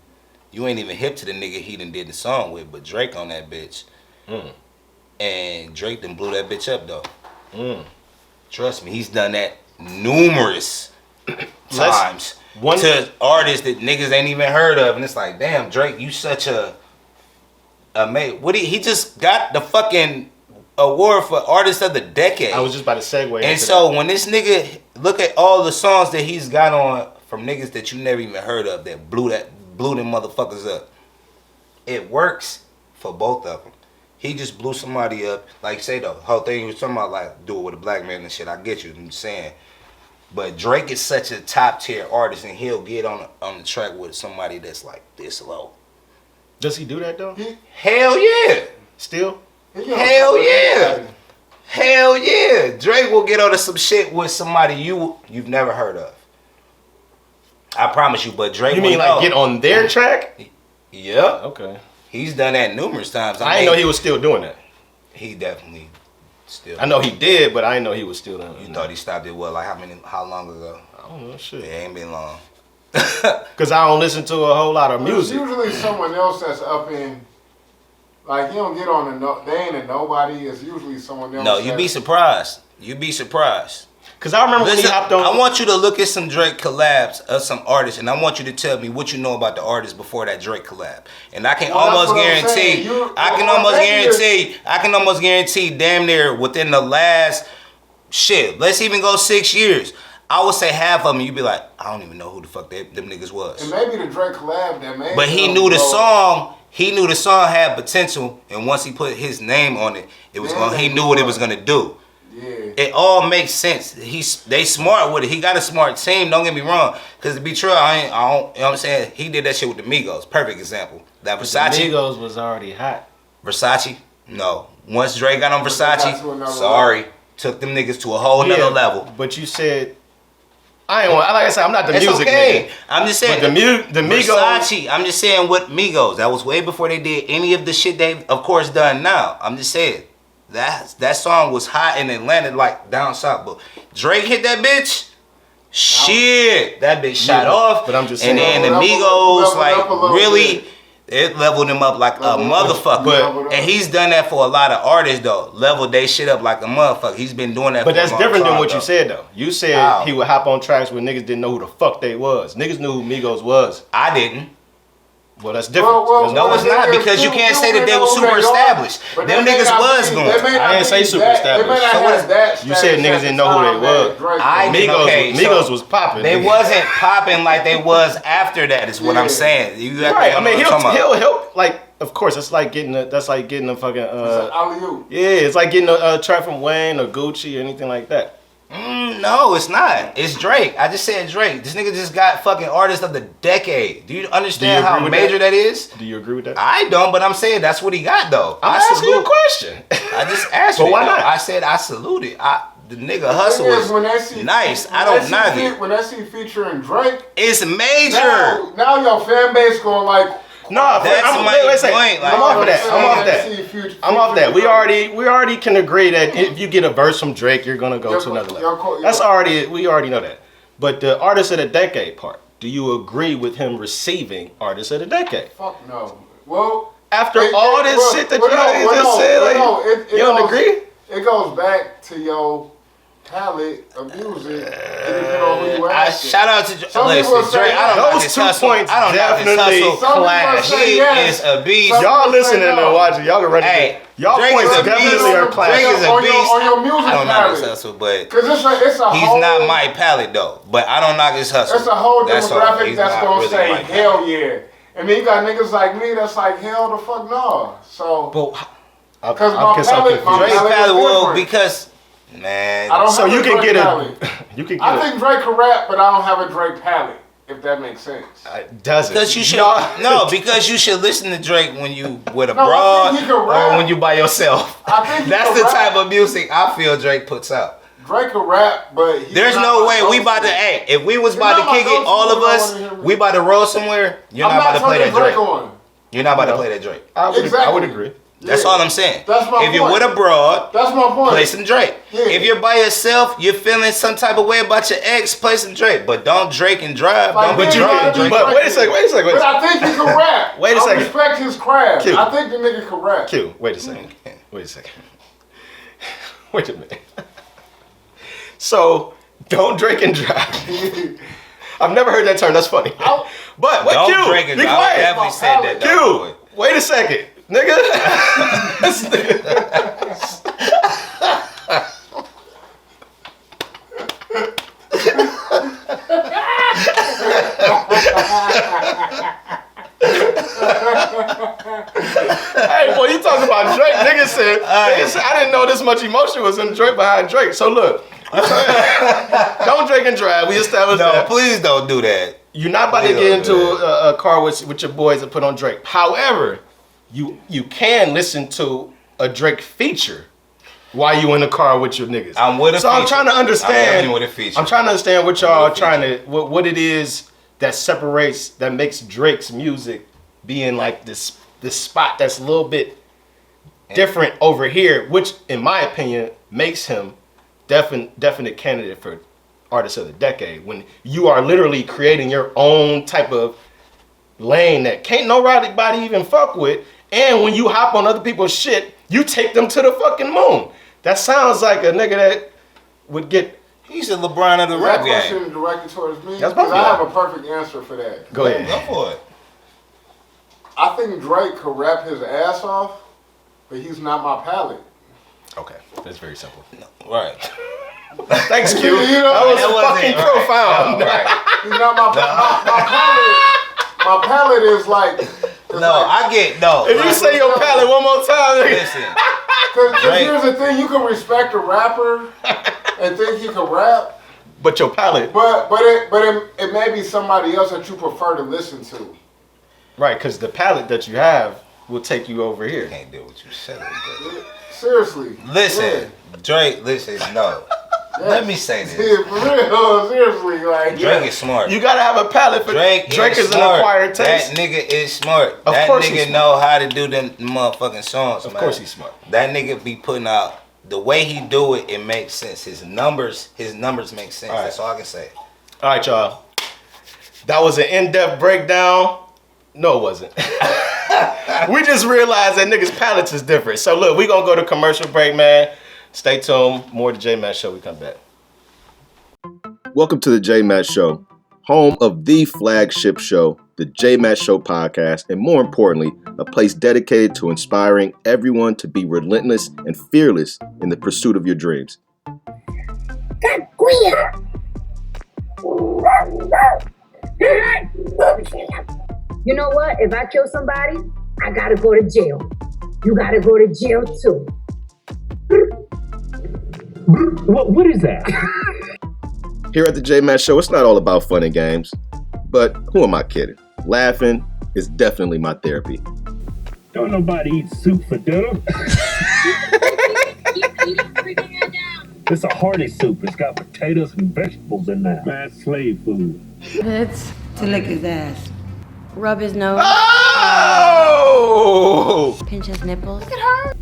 hip to the nigga he done did the song with, but Drake on that bitch. And Drake done blew that bitch up though. Trust me, he's done that numerous times to artists that niggas ain't even heard of, and it's like, damn, Drake, you such a mate. What he just got the fucking award for Artist of the Decade. I was just about to segue. And so when this nigga look at all the songs that he's got on from niggas that you never even heard of that blew them motherfuckers up, it works for both of them. He just blew somebody up. Like say the whole thing you was talking about, like do it with a black man and shit. I get you. I'm just saying. But Drake is such a top tier artist, and he'll get on the track with somebody that's like this low. Does he do that though? Hell yeah. Still? Hell yeah. Hell yeah. Drake will get on to some shit with somebody you've never heard of. I promise you. But Drake. You mean like get on their track? Yep. Okay. He's done that numerous times. I didn't know he was still doing that. He definitely still. I know he did, but I didn't know he was still doing it. You thought he stopped it? What? Like how long ago? I don't know. Shit. It ain't been long. Because I don't listen to a whole lot of music. It's usually someone else that's up in. Like, you don't get on they ain't a nobody. It's usually someone else. No, you'd be surprised. You'd be surprised. Because I remember when he Listen, hopped on. I want you to look at some Drake collabs of some artists, and I want you to tell me what you know about the artist before that Drake collab. And I can almost guarantee, I can almost guarantee damn near within the last, let's even go 6 years. I would say half of them, you'd be like, I don't even know who the fuck them niggas was. And maybe the Drake collab that made. But he knew the song. He knew the song had potential, and once he put his name on it, he knew what it was gonna do. Yeah. It all makes sense. They smart with it. He got a smart team. Don't get me wrong. Because to be true, I don't. You know what I'm saying? He did that shit with the Migos. Perfect example. That Versace. The Migos was already hot. Versace. No. Once Dre got on Versace, sorry, took them niggas to a whole nother level. But you said. I ain't want, like I said, I'm not the music okay. nigga. I'm just saying. But the Migos. Versace, I'm just saying what Migos. That was way before they did any of the shit they've, of course, done now. I'm just saying. That song was hot and it landed like down south. But Drake hit that bitch. Shit. That bitch shot off. But I'm just saying. And then the Migos, like, really, it leveled him up like a motherfucker. And he's done that for a lot of artists, though. Leveled they shit up like a motherfucker. He's been doing that for a long time. But that's different than what you said, though. You said he would hop on tracks where niggas didn't know who the fuck they was. Niggas knew who Migos was. I didn't. Well, that's different. No, it's not, because you can't say that they were super established. Them niggas was going. I didn't say super established. You said niggas didn't know who they was. Migos was popping. They wasn't popping like they was after that. Is what I'm saying. Right. I mean, he'll help. Like, of course, it's like getting a. That's like getting a fucking. Yeah, it's like getting a track from Wayne or Gucci or anything like that. No, it's not. It's Drake. I just said Drake. This nigga just got fucking artist of the decade. Do you understand how major that is? Do you agree with that? I don't, but I'm saying that's what he got though. I'm asking you a question. I just asked you. But why not? I said I salute it. The nigga hustle is nice. I don't knock it. When I see featuring Drake, it's major. Now your fan base going like. No, that's my point. I'm off of that. I'm off that. We already can agree that if you get a verse from Drake, you're gonna go to another level. We already know that. But the artist of the decade part, do you agree with him receiving artist of the decade? Fuck no. Well, after all this shit that you just said, you don't agree? It goes back to your palette of music. Depending on who you asking. Shout out to Drake. I don't know his hustle. I don't know his hustle. Clash. He is a beast. Y'all listening and watching. Y'all can ready. Y'all points definitely are clash. Drake is a beast. On your music I don't know his palette. hustle, but it's a he's not my palette though. But I don't knock his hustle. It's a whole demographic that's gonna really say hell yeah. And then you got niggas like me that's like hell the fuck no. So because my palette will because. Man, I don't so have you a can Drake get palette. I think Drake can rap, but I don't have a Drake palette. If that makes sense. Doesn't. Because you should because you should listen to Drake when you with a broad or when you by yourself. I think that's the type of music I feel Drake puts out. Drake can rap, but there's no way we about to. Hey, if we was about to kick it, all of us, we about to roll somewhere. You're not about to play that Drake. You're not about to play that Drake. I would agree. That's all I'm saying. That's my point. If you're with a broad, that's my point. Play some Drake. Yeah. If you're by yourself, you're feeling some type of way about your ex, play some Drake. But don't Drake and drive. Like, don't Drake. But wait a second. But I think he can rap. Wait a second. I respect his craft. Q. I think the nigga can rap. Q, wait a second. Wait a minute. So, don't Drake and drive. I've never heard that term. That's funny. But wait, don't Q, Drake and be drive. quiet. I definitely said that. Q, wait a second. Nigga. Hey, boy, you talking about Drake? Nigga said, I didn't know this much emotion was in Drake behind Drake. So look, don't Drake and drive. We established that. No, please don't do that. You're not about to get into a car with your boys and put on Drake. However, you can listen to a Drake feature while you in the car with your niggas. I'm with a feature. I'm trying to understand. I'm with a feature. I'm trying to understand what y'all are trying to what it is that separates, that makes Drake's music be in like this spot that's a little bit different over here, which in my opinion makes him definite candidate for Artist of the Decade, when you are literally creating your own type of lane that can't nobody even fuck with, and when you hop on other people's shit, you take them to the fucking moon. That sounds like a nigga that would get. He's a LeBron of the rap game. That question directed towards me? That's Because both I of have a perfect answer for that. Go ahead. Go for it. I think Drake could rap his ass off, but he's not my palate. Okay, that's very simple. Right. Thanks, Q. You know, That was fucking profound. No, right. He's not my palate. My palate is like. I get no. If you say your palate one more time, nigga. Listen, Because here's the thing, you can respect a rapper and think he can rap, But your palate. but it may be somebody else that you prefer to listen to. Right, because the palate that you have will take you over here. can't do what you said. Seriously. Listen, Drake. Listen, no. Yes. Let me say this. Yeah, for real, seriously, like Drake is smart. You gotta have a palate for Drake is an smart. acquired taste. That nigga is smart. Of That course he's nigga know how to do them motherfucking songs, Of man. course he's smart. That nigga be putting out the way he do it. It makes sense. His numbers make sense. All right. That's all I can say. All right, y'all. That was an in-depth breakdown. No, it wasn't. We just realized that niggas' palates is different. So look, we gonna go to commercial break, man. Stay tuned. More to J-Matt Show. We come back. Welcome to the J-Matt Show, home of the flagship show, the J-Matt Show podcast, and more importantly, a place dedicated to inspiring everyone to be relentless and fearless in the pursuit of your dreams. You know what? If I kill somebody, I gotta go to jail. You gotta go to jail too. What is that? Here at the J-Matt Show, it's not all about fun and games, but who am I kidding? Laughing is definitely my therapy. Don't nobody eat soup for dinner. It's a hearty soup. It's got potatoes and vegetables in there. Bad slave food. It's to lick his ass. Rub his nose. Oh! Pinch his nipples. Look at her.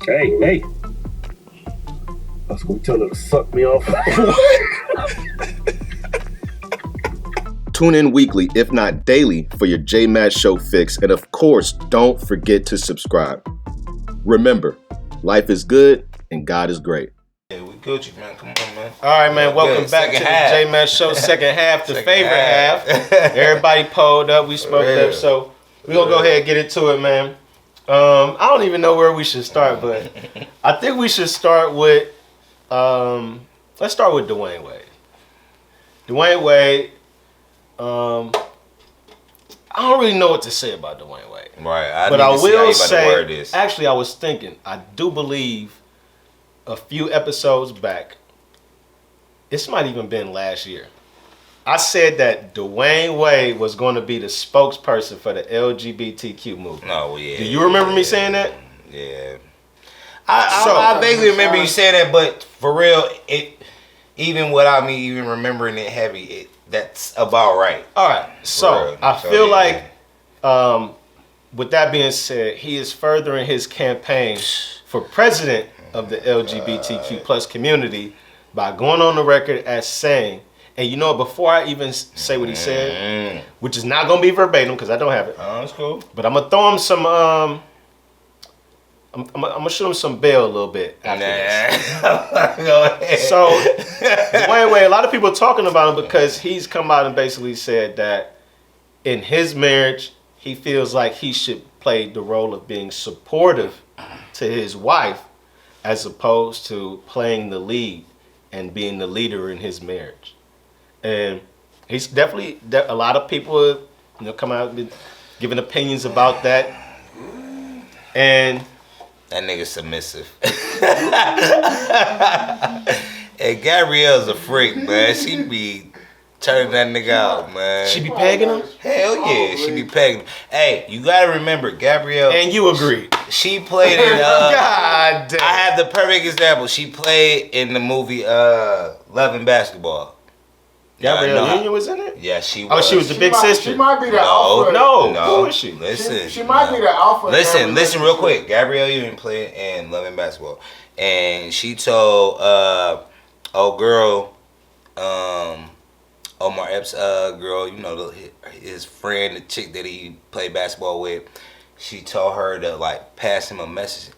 Hey. I was gonna tell her to suck me off. Tune in weekly, if not daily, for your J-Matt Show fix. And of course, don't forget to subscribe. Remember, life is good and God is great. Yeah, we Gucci, man. Come on, man. All right, man. Welcome Good. back Second to half. the J-Matt Show, second half, the Second favorite half. Everybody pulled up. We smoked up. So we're going to go ahead and get into it, man. I don't even know where we should start, but I think we should start with, let's start with Dwayne Wade. Dwayne Wade, I don't really know what to say about Dwayne Wade. Right. But I will word say, this. actually, I was thinking, I do believe a few episodes back, this might even been last year, I said that Dwayne Wade was going to be the spokesperson for the LGBTQ movement. Oh, yeah. Do you remember me saying that? Yeah. I vaguely remember you saying that, but for real, even without me even remembering it heavy, that's about right. All right. So I feel like, with that being said, he is furthering his campaign for president of the LGBTQ plus community by going on the record as saying, and you know, before I even say what he said, which is not gonna be verbatim because I don't have it. Oh, that's cool. But I'm gonna throw him some. I'm gonna shoot him some bail a little bit after this. Go ahead. So, Dwayne Wade, a lot of people are talking about him because he's come out and basically said that in his marriage, he feels like he should play the role of being supportive to his wife as opposed to playing the lead and being the leader in his marriage. And he's definitely, a lot of people, come out and giving opinions about that. And that nigga submissive. And Gabrielle's a freak, man. She be turning that nigga out, man. She be pegging him? Hell yeah, she be pegging him. Hey, you gotta remember, Gabrielle. And you agreed. She played in, God damn. I have the perfect example. She played in the movie Love and Basketball. Gabrielle Union was in it? Yeah, she was. Oh, she was the big sister. She might be the alpha. No. Who is she? Listen. She might be the alpha. Listen real quick. Gabrielle Union played in Love and Basketball. And she told old girl, Omar Epps girl, you know, his friend, the chick that he played basketball with, she told her to like pass him a message,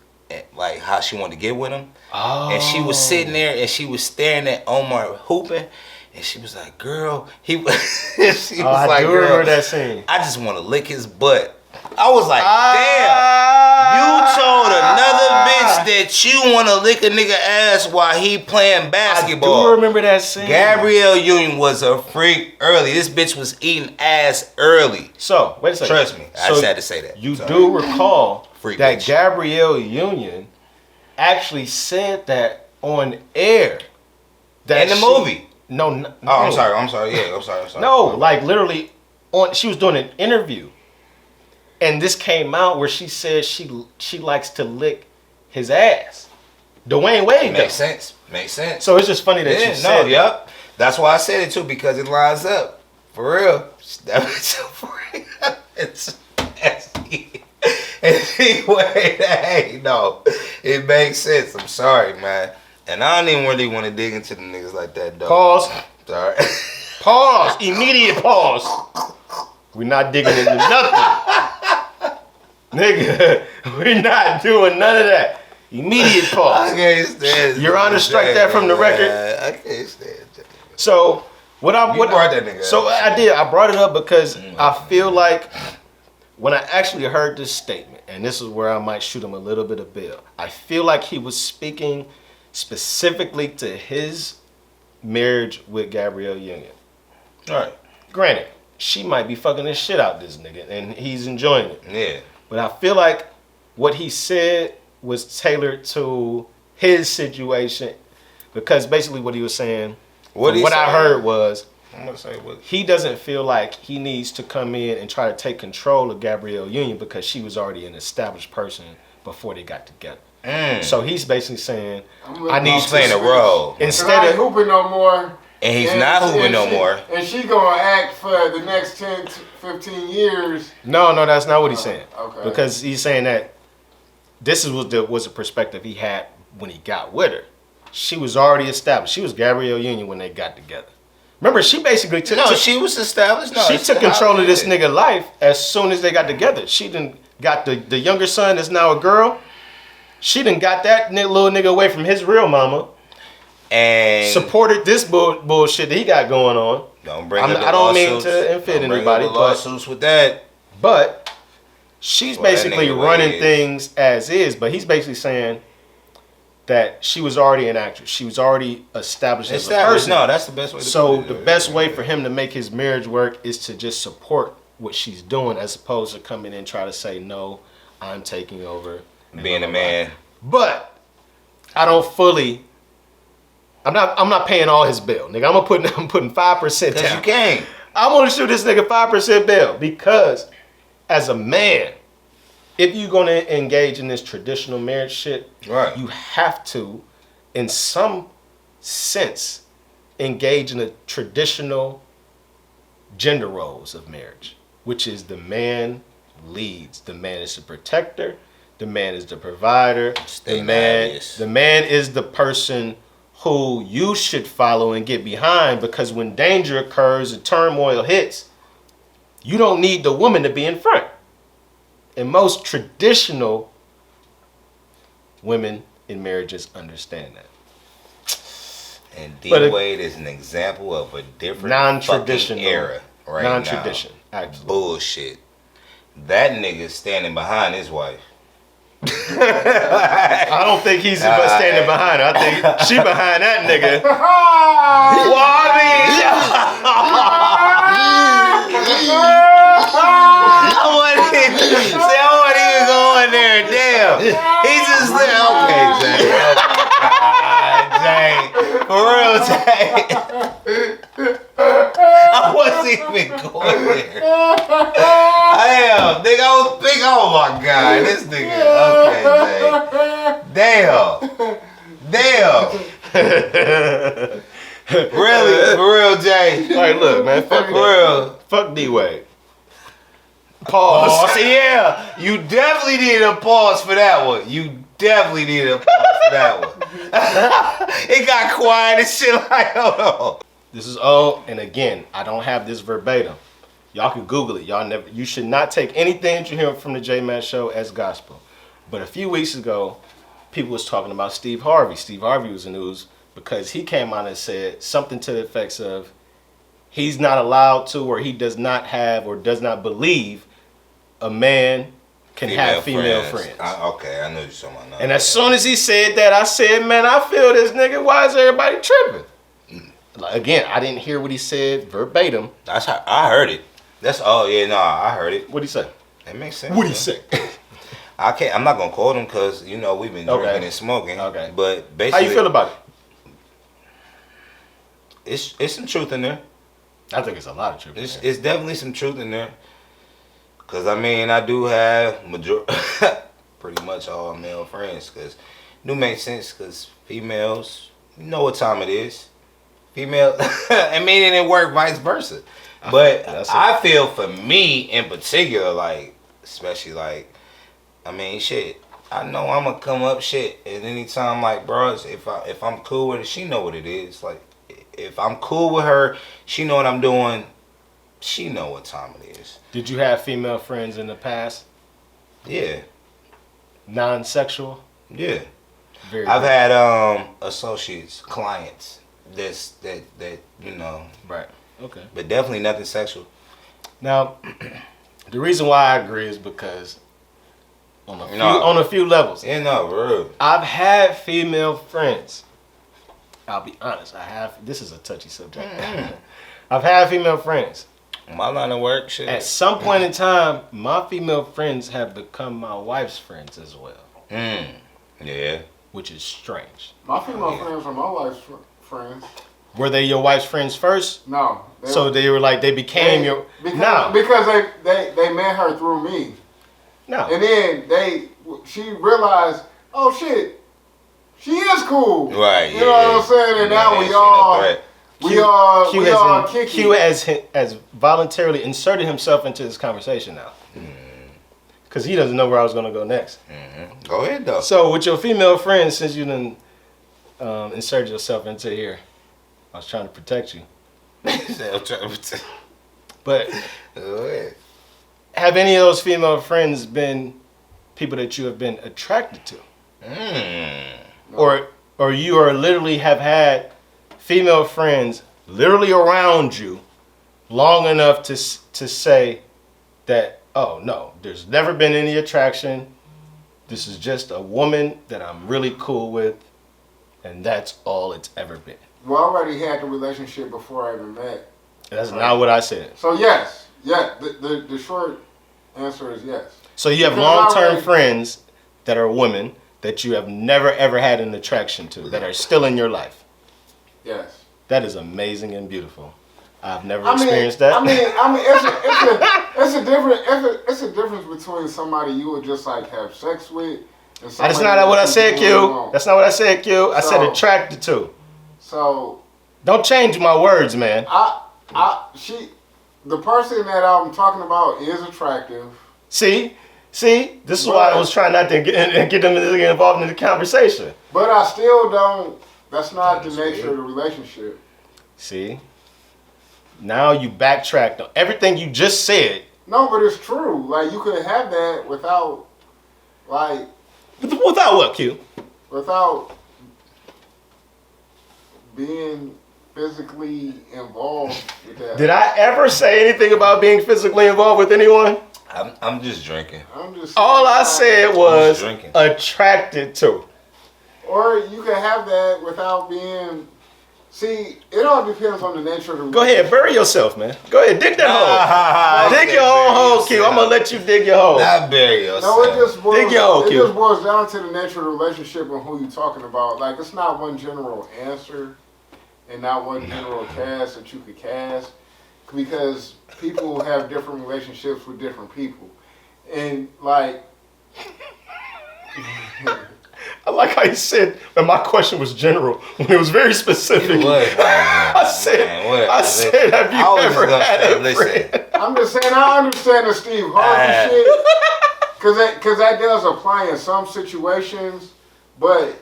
like how she wanted to get with him. Oh. And she was sitting there and she was staring at Omar hooping. And she was like, girl, she was I like, do girl, remember that scene. I just want to lick his butt. I was like, damn, you told another bitch that you want to lick a nigga ass while he playing basketball. I do remember that scene. Gabrielle Union was a freak early. This bitch was eating ass early. So, wait a second. Trust me, I just had to say that. You do recall freak that bitch. Gabrielle Union actually said that on air. In the movie. No. Oh, I'm sorry. Yeah, I'm sorry. No, like literally, she was doing an interview, and this came out where she said she likes to lick his ass. Dwayne Wade. Makes sense. So it's just funny that you said. Yep. That's why I said it too, because it lines up for real. That was so freak. Anyway, hey, no, it makes sense. I'm sorry, man. And I don't even really want to dig into the niggas like that, though. Pause. Sorry. Pause. Immediate pause. We're not digging into nothing. Nigga, we're not doing none of that. Immediate pause. I can't stand Your Honor, strike that from the record. I can't stand it. So, You brought that nigga So up. I did. I brought it up because I feel like when I actually heard this statement, and this is where I might shoot him a little bit of bail, I feel like he was speaking specifically to his marriage with Gabrielle Union. All right. Granted, she might be fucking this shit out this nigga, and he's enjoying it. Yeah. But I feel like what he said was tailored to his situation, because basically what he was saying, what I heard was, I'm gonna say what he doesn't feel like he needs to come in and try to take control of Gabrielle Union because she was already an established person before they got together. So he's basically saying, I need to play a role. Instead of hooping no more. And he's not hooping no more. And she gonna act for the next 10 to 15 years. No, that's not what he's saying. Okay. Because he's saying that this was the perspective he had when he got with her. She was already established. She was Gabrielle Union when they got together. Remember, she basically took... she was established. She took control of this nigga life as soon as they got together. She done got the younger son that's now a girl. She done got that little nigga away from his real mama. And supported this bullshit that he got going on. Don't bring I don't mean to offend anybody, but lawsuits with that. But she's basically running things as is. But he's basically saying that she was already an actress. She was already established as a person. No, that's the best way. So the best way for him to make his marriage work is to just support what she's doing, as opposed to come in and try to say, no, I'm taking over. Being a man. But I don't fully. I'm not paying all his bill, nigga. I'm putting 5% down. Cause you can't. I'm gonna shoot this nigga 5% bill because, as a man, if you're gonna engage in this traditional marriage shit, right, you have to, in some sense, engage in the traditional gender roles of marriage, which is the man leads. The man is the protector. The man is the provider. The man is the person who you should follow and get behind, because when danger occurs and turmoil hits, you don't need the woman to be in front. And most traditional women in marriages understand that. And D-Wade is an example of a different non-traditional era right non-tradition, now. Actually. Bullshit. That nigga standing behind his wife. I don't think he's standing behind her. I think she behind that nigga. I wasn't even going there. Damn. He's just there. Okay, Zane. For real, Zane. I wasn't even going there. Damn, nigga, I was thinking, oh my God, this nigga. Okay, Zane. Damn. Really, for real, real, Jay. Like, look, man, fuck real. Fuck D-Wade. Pause. Oh, yeah. You definitely needed a pause for that one. You definitely needed a pause for that one. It got quiet and shit like, hold on. This is all, and again, I don't have this verbatim. Y'all can Google it. You should not take anything that you hear from the J-Matt show as gospel. But a few weeks ago, people was talking about Steve Harvey. Steve Harvey was in the news because he came out and said something to the effects of he's not allowed to, or he does not have, or does not believe a man can have female friends. Okay, I know you're talking about. And as soon as he said that, I said, man, I feel this nigga. Why is everybody tripping? Like, again, I didn't hear what he said verbatim. That's how I heard it. I heard it. What'd he say? That makes sense. What'd he say? I'm not gonna quote him because we've been drinking and smoking. Okay. But basically, how you feel about it? It's some truth in there. I think it's a lot of truth. It's definitely some truth in there. Cause I mean, I do have pretty much all male friends. Cause it do make sense. Cause females, you know what time it is. Female, I mean, it didn't work vice versa. But I feel for me in particular, like, especially like, I mean, shit. I know I'm gonna come up shit at any time, like, bro. If I'm cool with it, she know what it is. Like, if I'm cool with her, she know what I'm doing. She know what time it is. Did you have female friends in the past? Yeah. Non-sexual? Yeah. I've had associates, clients that you know. Right. Okay. But definitely nothing sexual. Now, the reason why I agree is because on a few levels. Yeah, no, bro. I've had female friends. I'll be honest. This is a touchy subject. I've had female friends. My line of work, shit. At some point in time, my female friends have become my wife's friends as well. Yeah. Which is strange. My female friends are my wife's friends. Were they your wife's friends first? No. They became your... Because they met her through me. No. And then she realized, oh shit, she is cool. Right. You know what I'm saying? And now we all kicking. Q has voluntarily inserted himself into this conversation now. Because he doesn't know where I was going to go next. Go ahead, though. So with your female friends, since you done inserted yourself into here, I was trying to protect you. But have any of those female friends been people that you have been attracted to? Or you are literally have had female friends literally around you long enough to say that, oh no, there's never been any attraction. This is just a woman that I'm really cool with, and that's all it's ever been. We already had the relationship before I even met. That's not what I said. So yes. The short answer is yes. So you have long-term friends that are women that you have never ever had an attraction to, that are still in your life. Yes. That is amazing and beautiful. I've never experienced that. I mean, it's a difference between somebody you would just like have sex with. And that's not what I said, Q. That's not what I said, Q. I said attracted to. So. Don't change my words, man. The person that I'm talking about is attractive. See, this is why I was trying not to get them involved in the conversation. But I still don't. That's not the nature of the relationship. See, now you backtracked on everything you just said. No, but it's true. Like you could have that without, like. Without what, Q? Without being physically involved with that. Did I ever say anything about being physically involved with anyone? I'm just drinking. All I said was attracted to. Or you can have that without being. See, it all depends on the nature of the. Go ahead, bury yourself, man. Go ahead, dig that hole. Dig your own hole, Q. I'm gonna let you dig your hole. Not bury yourself. No, it just boils. Dig your hole, Q. It just boils down to the nature of the relationship and who you're talking about. Like it's not one general answer, and not one general cast that you could cast, because people have different relationships with different people, and like. I like how you said that my question was general when it was very specific. It was, I said, have you ever had a friend? I'm just saying, I understand the Steve Harvey shit, because that does apply in some situations, but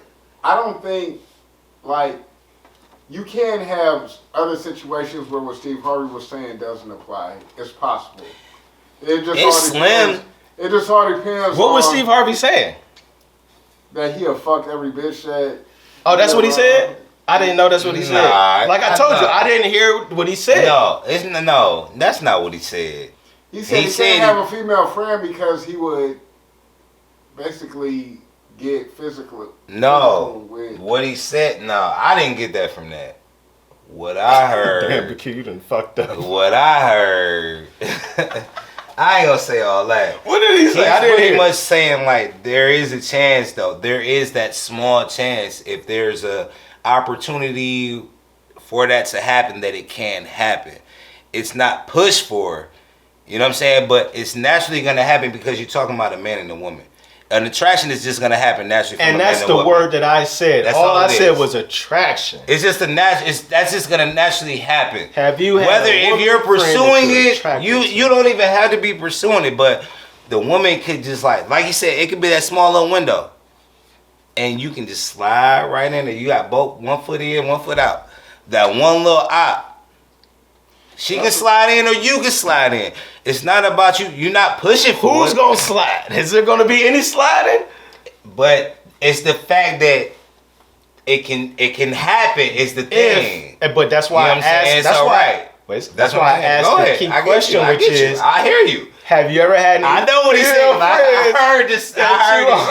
I don't think, like, you can have other situations where what Steve Harvey was saying doesn't apply. It's possible. It just it's slim. Depends. It just all depends. What was Steve Harvey saying? That he'll fuck every bitch that. Oh, that's what he said? I didn't know that's what he said. Like I told you, I didn't hear what he said. No, that's not what he said. He said he can't have a female friend because he would basically get physical. No, what he said, no, I didn't get that from that. What I heard. Damn, BQ, you done fucked up. What I heard. I ain't gonna say all that. What did he say? He's I didn't pretty hear. much saying like there is a chance though. There is that small chance if there's a opportunity for that to happen that it can happen. It's not pushed for, you know what I'm saying? But it's naturally gonna happen because you're talking about a man and a woman. An attraction is just gonna happen naturally. From And a man that's and the woman. word that I said. That's all I it said is. was attraction. It's just that's just gonna naturally happen. Have you had whether a if woman you're friend pursuing that you're it, attracted you don't even have to be pursuing it, but the woman could just like you said, it could be that small little window, and you can just slide right in there. You got both 1 foot in, 1 foot out. That one little op. She can slide in or you can slide in. It's not about you. You're not pushing for Who's it. gonna slide? Is there gonna be any sliding? But it's the fact that it can happen. It's the thing. But that's why You know I what I'm saying? asked. It's That's all why. right. That's why I asked the key question, which is, I hear you. have you ever had any I know what he's saying. I heard this. I heard this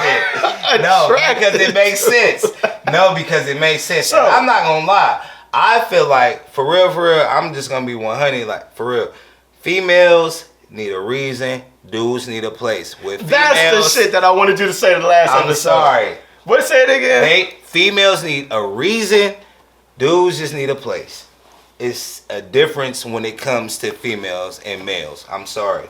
shit. No, because it makes sense. No, because it makes sense. So, I'm not gonna lie. I feel like for real, I'm just gonna be 100. Like for real, females need a reason. Dudes need a place. With females, that's the shit that I wanted you to say the last episode. I'm sorry. What? Say it again. Females need a reason. Dudes just need a place. It's a difference when it comes to females and males. I'm sorry.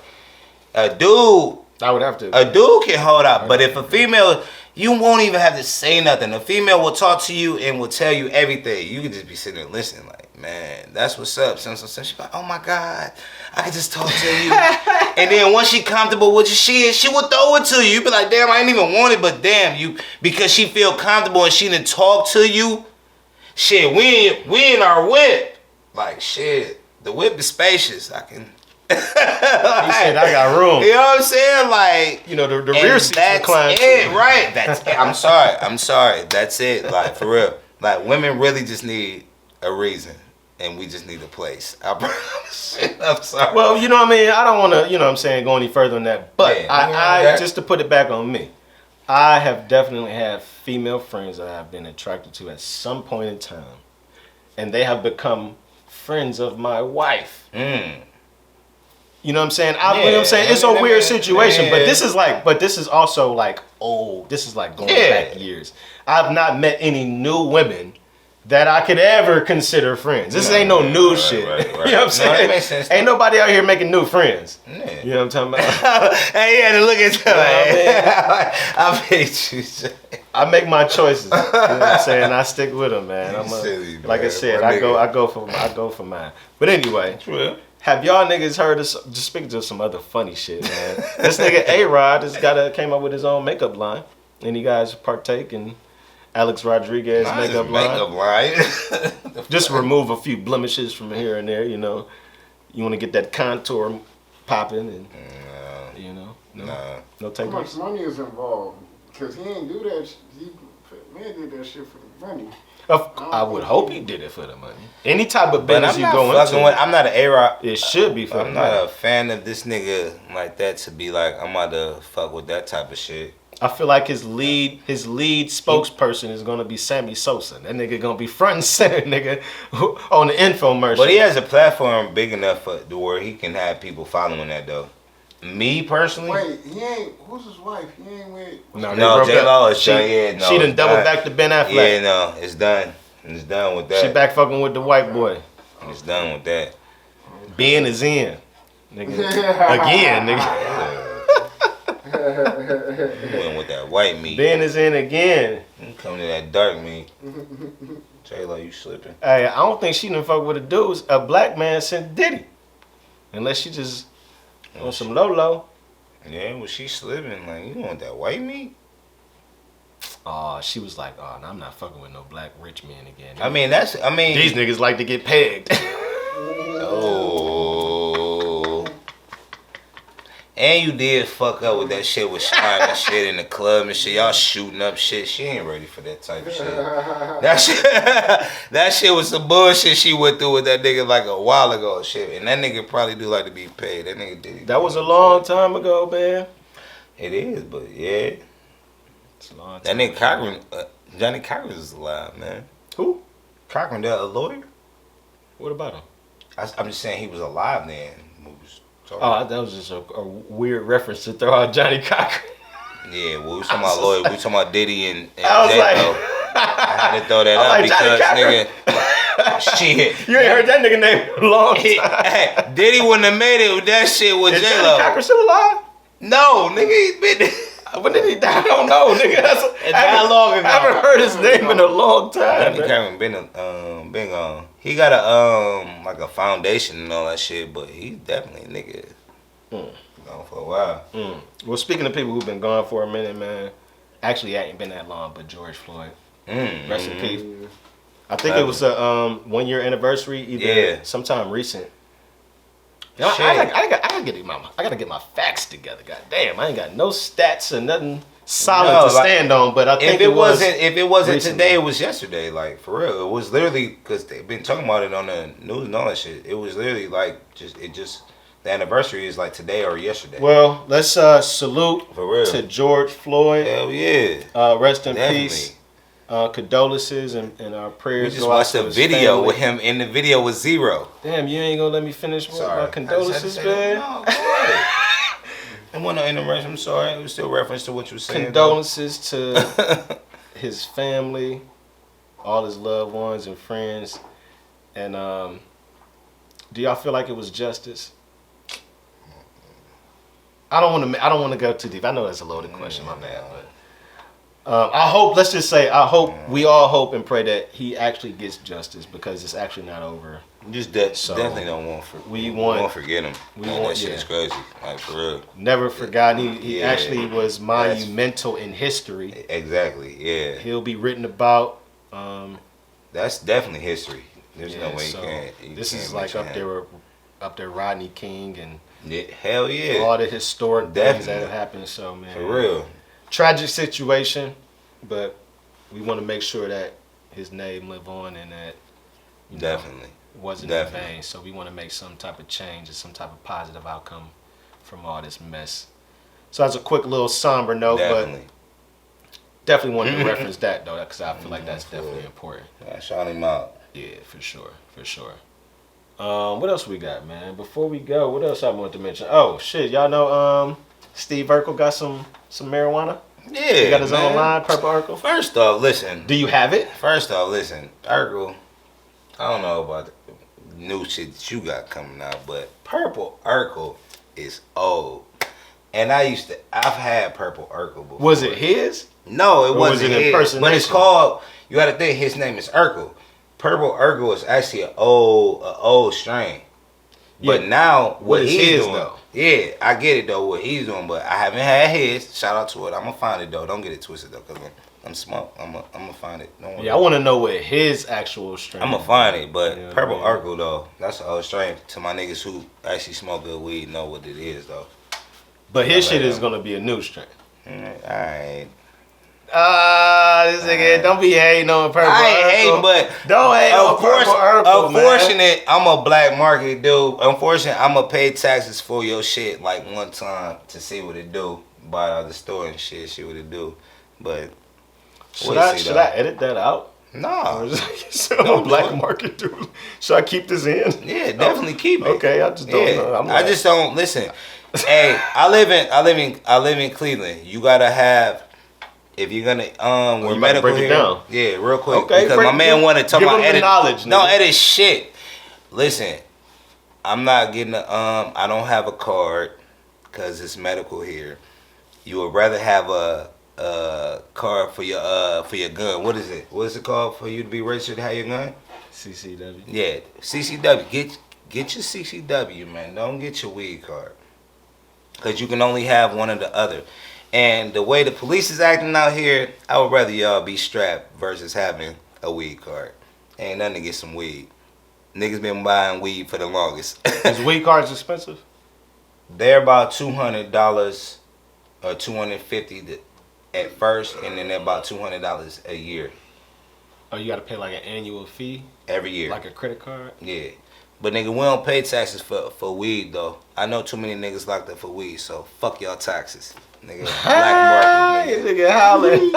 A dude can hold out, but if a female, you won't even have to say nothing. A female will talk to you and will tell you everything. You can just be sitting there listening, like, man, that's what's up. She's like, oh my God, I can just talk to you. And then once she comfortable with you, she will throw it to you. You be like, damn, I didn't even want it, but damn, because she feel comfortable and she didn't talk to you. Shit, we in our whip. Like, shit, the whip is spacious. I can... He said, I got room. You know what I'm saying? Like, you know, the rear seats recline. That's it, right? That's it. I'm sorry. That's it. Like, for real. Like, women really just need a reason, and we just need a place. I promise. I'm sorry. Well, you know what I mean? I don't want to, you know what I'm saying, go any further than that. But Yeah, I just to put it back on me, I have definitely had female friends that I've been attracted to at some point in time, and they have become friends of my wife. You know what I'm saying? You know what I'm saying? It's a weird situation, but this is also like old. This is like going back years. I've not met any new women that I could ever consider friends. This ain't no new shit. Right. You know what I'm saying? That makes sense. Ain't nobody out here making new friends. Yeah. You know what I'm talking about? Hey, you had to look at you. I bet you. I make my choices. You know what I'm saying? I stick with them, man. Silly, like I man. said, I go for mine. But anyway, True. have y'all niggas heard of just speaking to some other funny shit, man? This nigga A-Rod came up with his own makeup line. Any guys partake in Alex Rodriguez makeup line? Just remove a few blemishes from here and there, you know. You want to get that contour popping and you know. No How takers. much money is involved? Because he ain't do that. Man did that shit for the money. I would hope he did it for the money. Any type of business you go into, I'm not an A-Rod. it should be for the I'm money. not a fan of this nigga like that to be like, I'm about to fuck with that type of shit. I feel like his lead spokesperson is gonna be Sammy Sosa. That nigga gonna be front and center, nigga, on the infomercial. But he has a platform big enough to where he can have people following that though. Me personally, Wait, he ain't. Who's his wife? He ain't with. no, J-Lo is done. She She done doubled back to Ben Affleck. Yeah, no, it's done. It's done with that. She back fucking with the white boy. It's done with that. Ben is in, nigga. Again, nigga. You went with that white meat. Ben is in again. You coming to that dark meat. J-Lo, you slipping. Hey, I don't think she done fuck with a dude, a black man since Diddy. Unless she just on some low. Yeah, well, she slipping. Like, you want that white meat? Oh, she was like, oh, no, I'm not fucking with no black rich men again. These niggas like to get pegged. Oh. And you did fuck up with that shit with Shine and shit in the club and shit. Y'all shooting up shit. She ain't ready for that type of shit. That shit was some bullshit she went through with that nigga like a while ago and shit. And that nigga probably do like to be paid. That nigga did. That was a long time ago, man. It is, but yeah. It's a long That time nigga ago. Cochran, Johnny Cochran is alive, man. Who? Cochran, that a lawyer? What about him? I'm just saying he was alive then. Oh, that was just a weird reference to throw out Johnny Cochran. Yeah, well, we was talking about lawyer. We talking about Diddy and I was J-Lo. I had to throw that out like, because, nigga, shit. You ain't heard that nigga name in a long time. Hey, Diddy wouldn't have made it with that shit with Is Johnny J-Lo. Cochran still alive? No, nigga, he been When did he die? I don't know, nigga. How long ago? I haven't heard his name in a long time. Johnny Cochran been gone. He got a like a foundation and all that shit, but he definitely nigga gone for a while. Well, speaking of people who've been gone for a minute, man. Actually, it ain't been that long, but George Floyd. Rest in peace. I think it was a 1 year anniversary, either sometime recent. You know, I gotta get my facts together. God damn, I ain't got no stats or nothing solid to stand on. But I think if it wasn't recently. today, it was yesterday. Like for real, it was literally because they've been talking about it on the news and all that shit. It was literally like the anniversary is like today or yesterday. Well, let's salute for real to George Floyd. Hell yeah, rest in definitely. peace. Condolences and our prayers. We just watched a video family. with him, and the video was zero. Damn, you ain't gonna let me finish with my condolences, man. No, go ahead. I want to interrupt. I'm sorry. It was still reference to what you were saying. Condolences to his family, all his loved ones and friends. And do y'all feel like it was justice? I don't want to go too deep. I know that's a loaded question, my bad, but. I hope. Let's just say, we all hope and pray that he actually gets justice because it's actually not over. Just definitely don't want we won't forget him. That shit is crazy, like for real. Never forgotten. He actually was monumental in history. Exactly. Yeah. He'll be written about. That's definitely history. There's no way you can't. This is like up there Rodney King and hell yeah, all the historic things that have happened. So man, for real. Tragic situation, but we want to make sure that his name live on and that definitely wasn't in vain. So we want to make some type of change and some type of positive outcome from all this mess. So that's a quick little somber note, but definitely wanted to reference that though, because I feel like that's definitely important. Shout him out. Yeah, for sure. What else we got, man? Before we go, what else I want to mention? Oh shit, y'all know Steve Urkel got some marijuana? Yeah, he got his own line, Purple Urkel. First off, listen. Do you have it? First off, listen, Urkel. I don't know about the new shit that you got coming out, but Purple Urkel is old. And I've had Purple Urkel before. Was it his? No, it wasn't his. But it's called. You got to think his name is Urkel. Purple Urkel is actually an old strain. But now what he's doing, though. Yeah, I get it though what he's doing, but I haven't had his. Shout out to it. I'm gonna find it though. Don't get it twisted though, cause I'm smart. I'm gonna find it. Don't worry. Yeah, I want to know what his actual strain. I'm gonna find it, but Purple Urkel though, that's an old strain. To my niggas who actually smoke good weed, know what it is though. But his shit is gonna be a new strain. Alright. This nigga, don't be hating on Purple Urkel. I ain't hating, but don't hate on Purple Urkel, unfortunate, I'm a black market dude. Unfortunately, I'm gonna pay taxes for your shit like one time to see what it do. Buy it out of the store and shit, see what it do. But should I edit that out? No. I'm a black market dude. Should I keep this in? Yeah, definitely keep it. Okay, I just don't know. I just don't listen. Hey, I live in Cleveland. You gotta have. If you're gonna we're medical break it here, down. Yeah, real quick. Okay, because my man wanted to talk about edit knowledge. No, edit shit. Listen, I'm not getting I don't have a card because it's medical here. you would rather have a card for your gun. What is it? What is it called for you to be registered to have your gun? CCW. Yeah, CCW. Get your CCW, man. Don't get your weed card. Because you can only have one or the other. And the way the police is acting out here, I would rather y'all be strapped versus having a weed card. Ain't nothing to get some weed. Niggas been buying weed for the longest. Is weed cards expensive? They're about $200 or $250 at first, and then they're about $200 a year. Oh, you got to pay like an annual fee? Every year. Like a credit card? Yeah. But nigga, we don't pay taxes for weed though. I know too many niggas locked up for weed, so fuck y'all taxes. Nigga, black market nigga. Nigga hollering.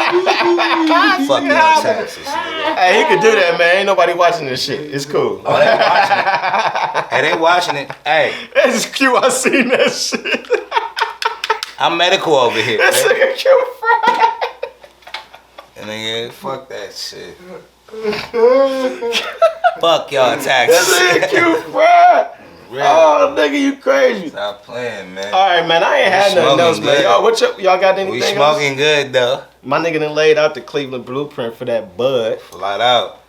Fuck y'all taxes, nigga. Hey, he could do that, man. Ain't nobody watching this shit. It's cool. Oh, they watching it. Hey, they watching it. Hey. That's cute. I seen that shit. I'm medical over here. That's like a cute fry. And nigga, fuck that shit. Fuck y'all taxes. That's like a cute fry. Really? Oh, nigga, you crazy. Stop playing, man. All right, man. I ain't had nothing else, man. Y'all got anything else? We smoking else? good, though. My nigga done laid out the Cleveland blueprint for that bud. Flat out.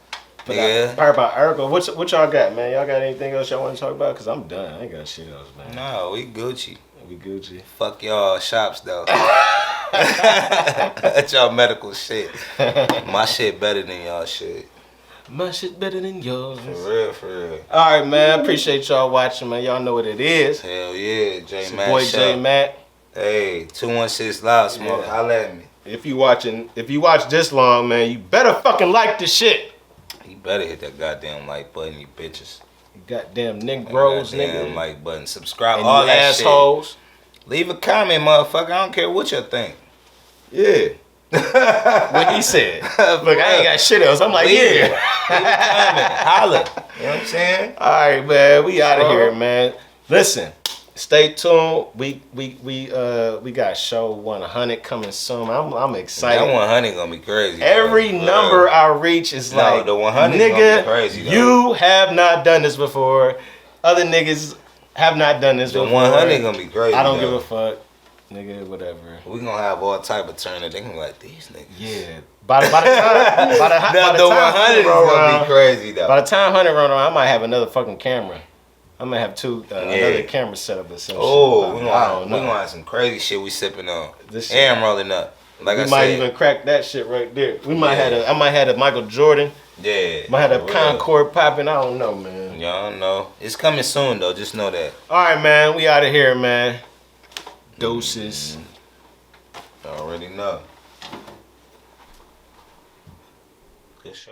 Yeah. Part about Urkel. What y'all got, man? Y'all got anything else y'all want to talk about? Because I'm done. I ain't got shit else, man. No, we Gucci. We Gucci. Fuck y'all shops, though. That's y'all medical shit. My shit better than y'all shit. My shit better than yours. For real, for real. All right, man. Appreciate y'all watching, man. Y'all know what it is. Hell yeah, J Matt. Boy J Matt. Hey, 216 Loud Smoke. Yeah. Holla at me. If you watch this long, man, you better fucking like the shit. You better hit that goddamn like button, you bitches. You goddamn Negroes, goddamn nigga. like button. Subscribe. And all you that assholes. Shit. Leave a comment, motherfucker. I don't care what you think. Yeah. What he said. Look, I ain't got shit else. I'm like, yeah. Holla. You know what I'm saying? All right, man. We out of here, man. Listen, stay tuned. We got show 100 coming soon. I'm excited. That 100 gonna be crazy. Every number I reach is like, the 100 nigga, gonna be crazy, though. You have not done this before. Other niggas have not done this before. The 100 gonna be crazy. I don't though. give a fuck. Nigga, whatever. We gonna have all type of turn. They gonna be like, these niggas. Yeah. By the time the 100 is gonna be crazy though. By the time 100 run around, I might have another fucking camera. I might have another camera set up or some shit. We gonna have some crazy shit we sipping on. This and rolling up. Like we might even crack that shit right there. We might I might have a Michael Jordan. Yeah. Might have a Concorde popping. I don't know, man. Y'all don't know. It's coming soon though. Just know that. All right, man. We out of here, man. Doses. I already know. Good show.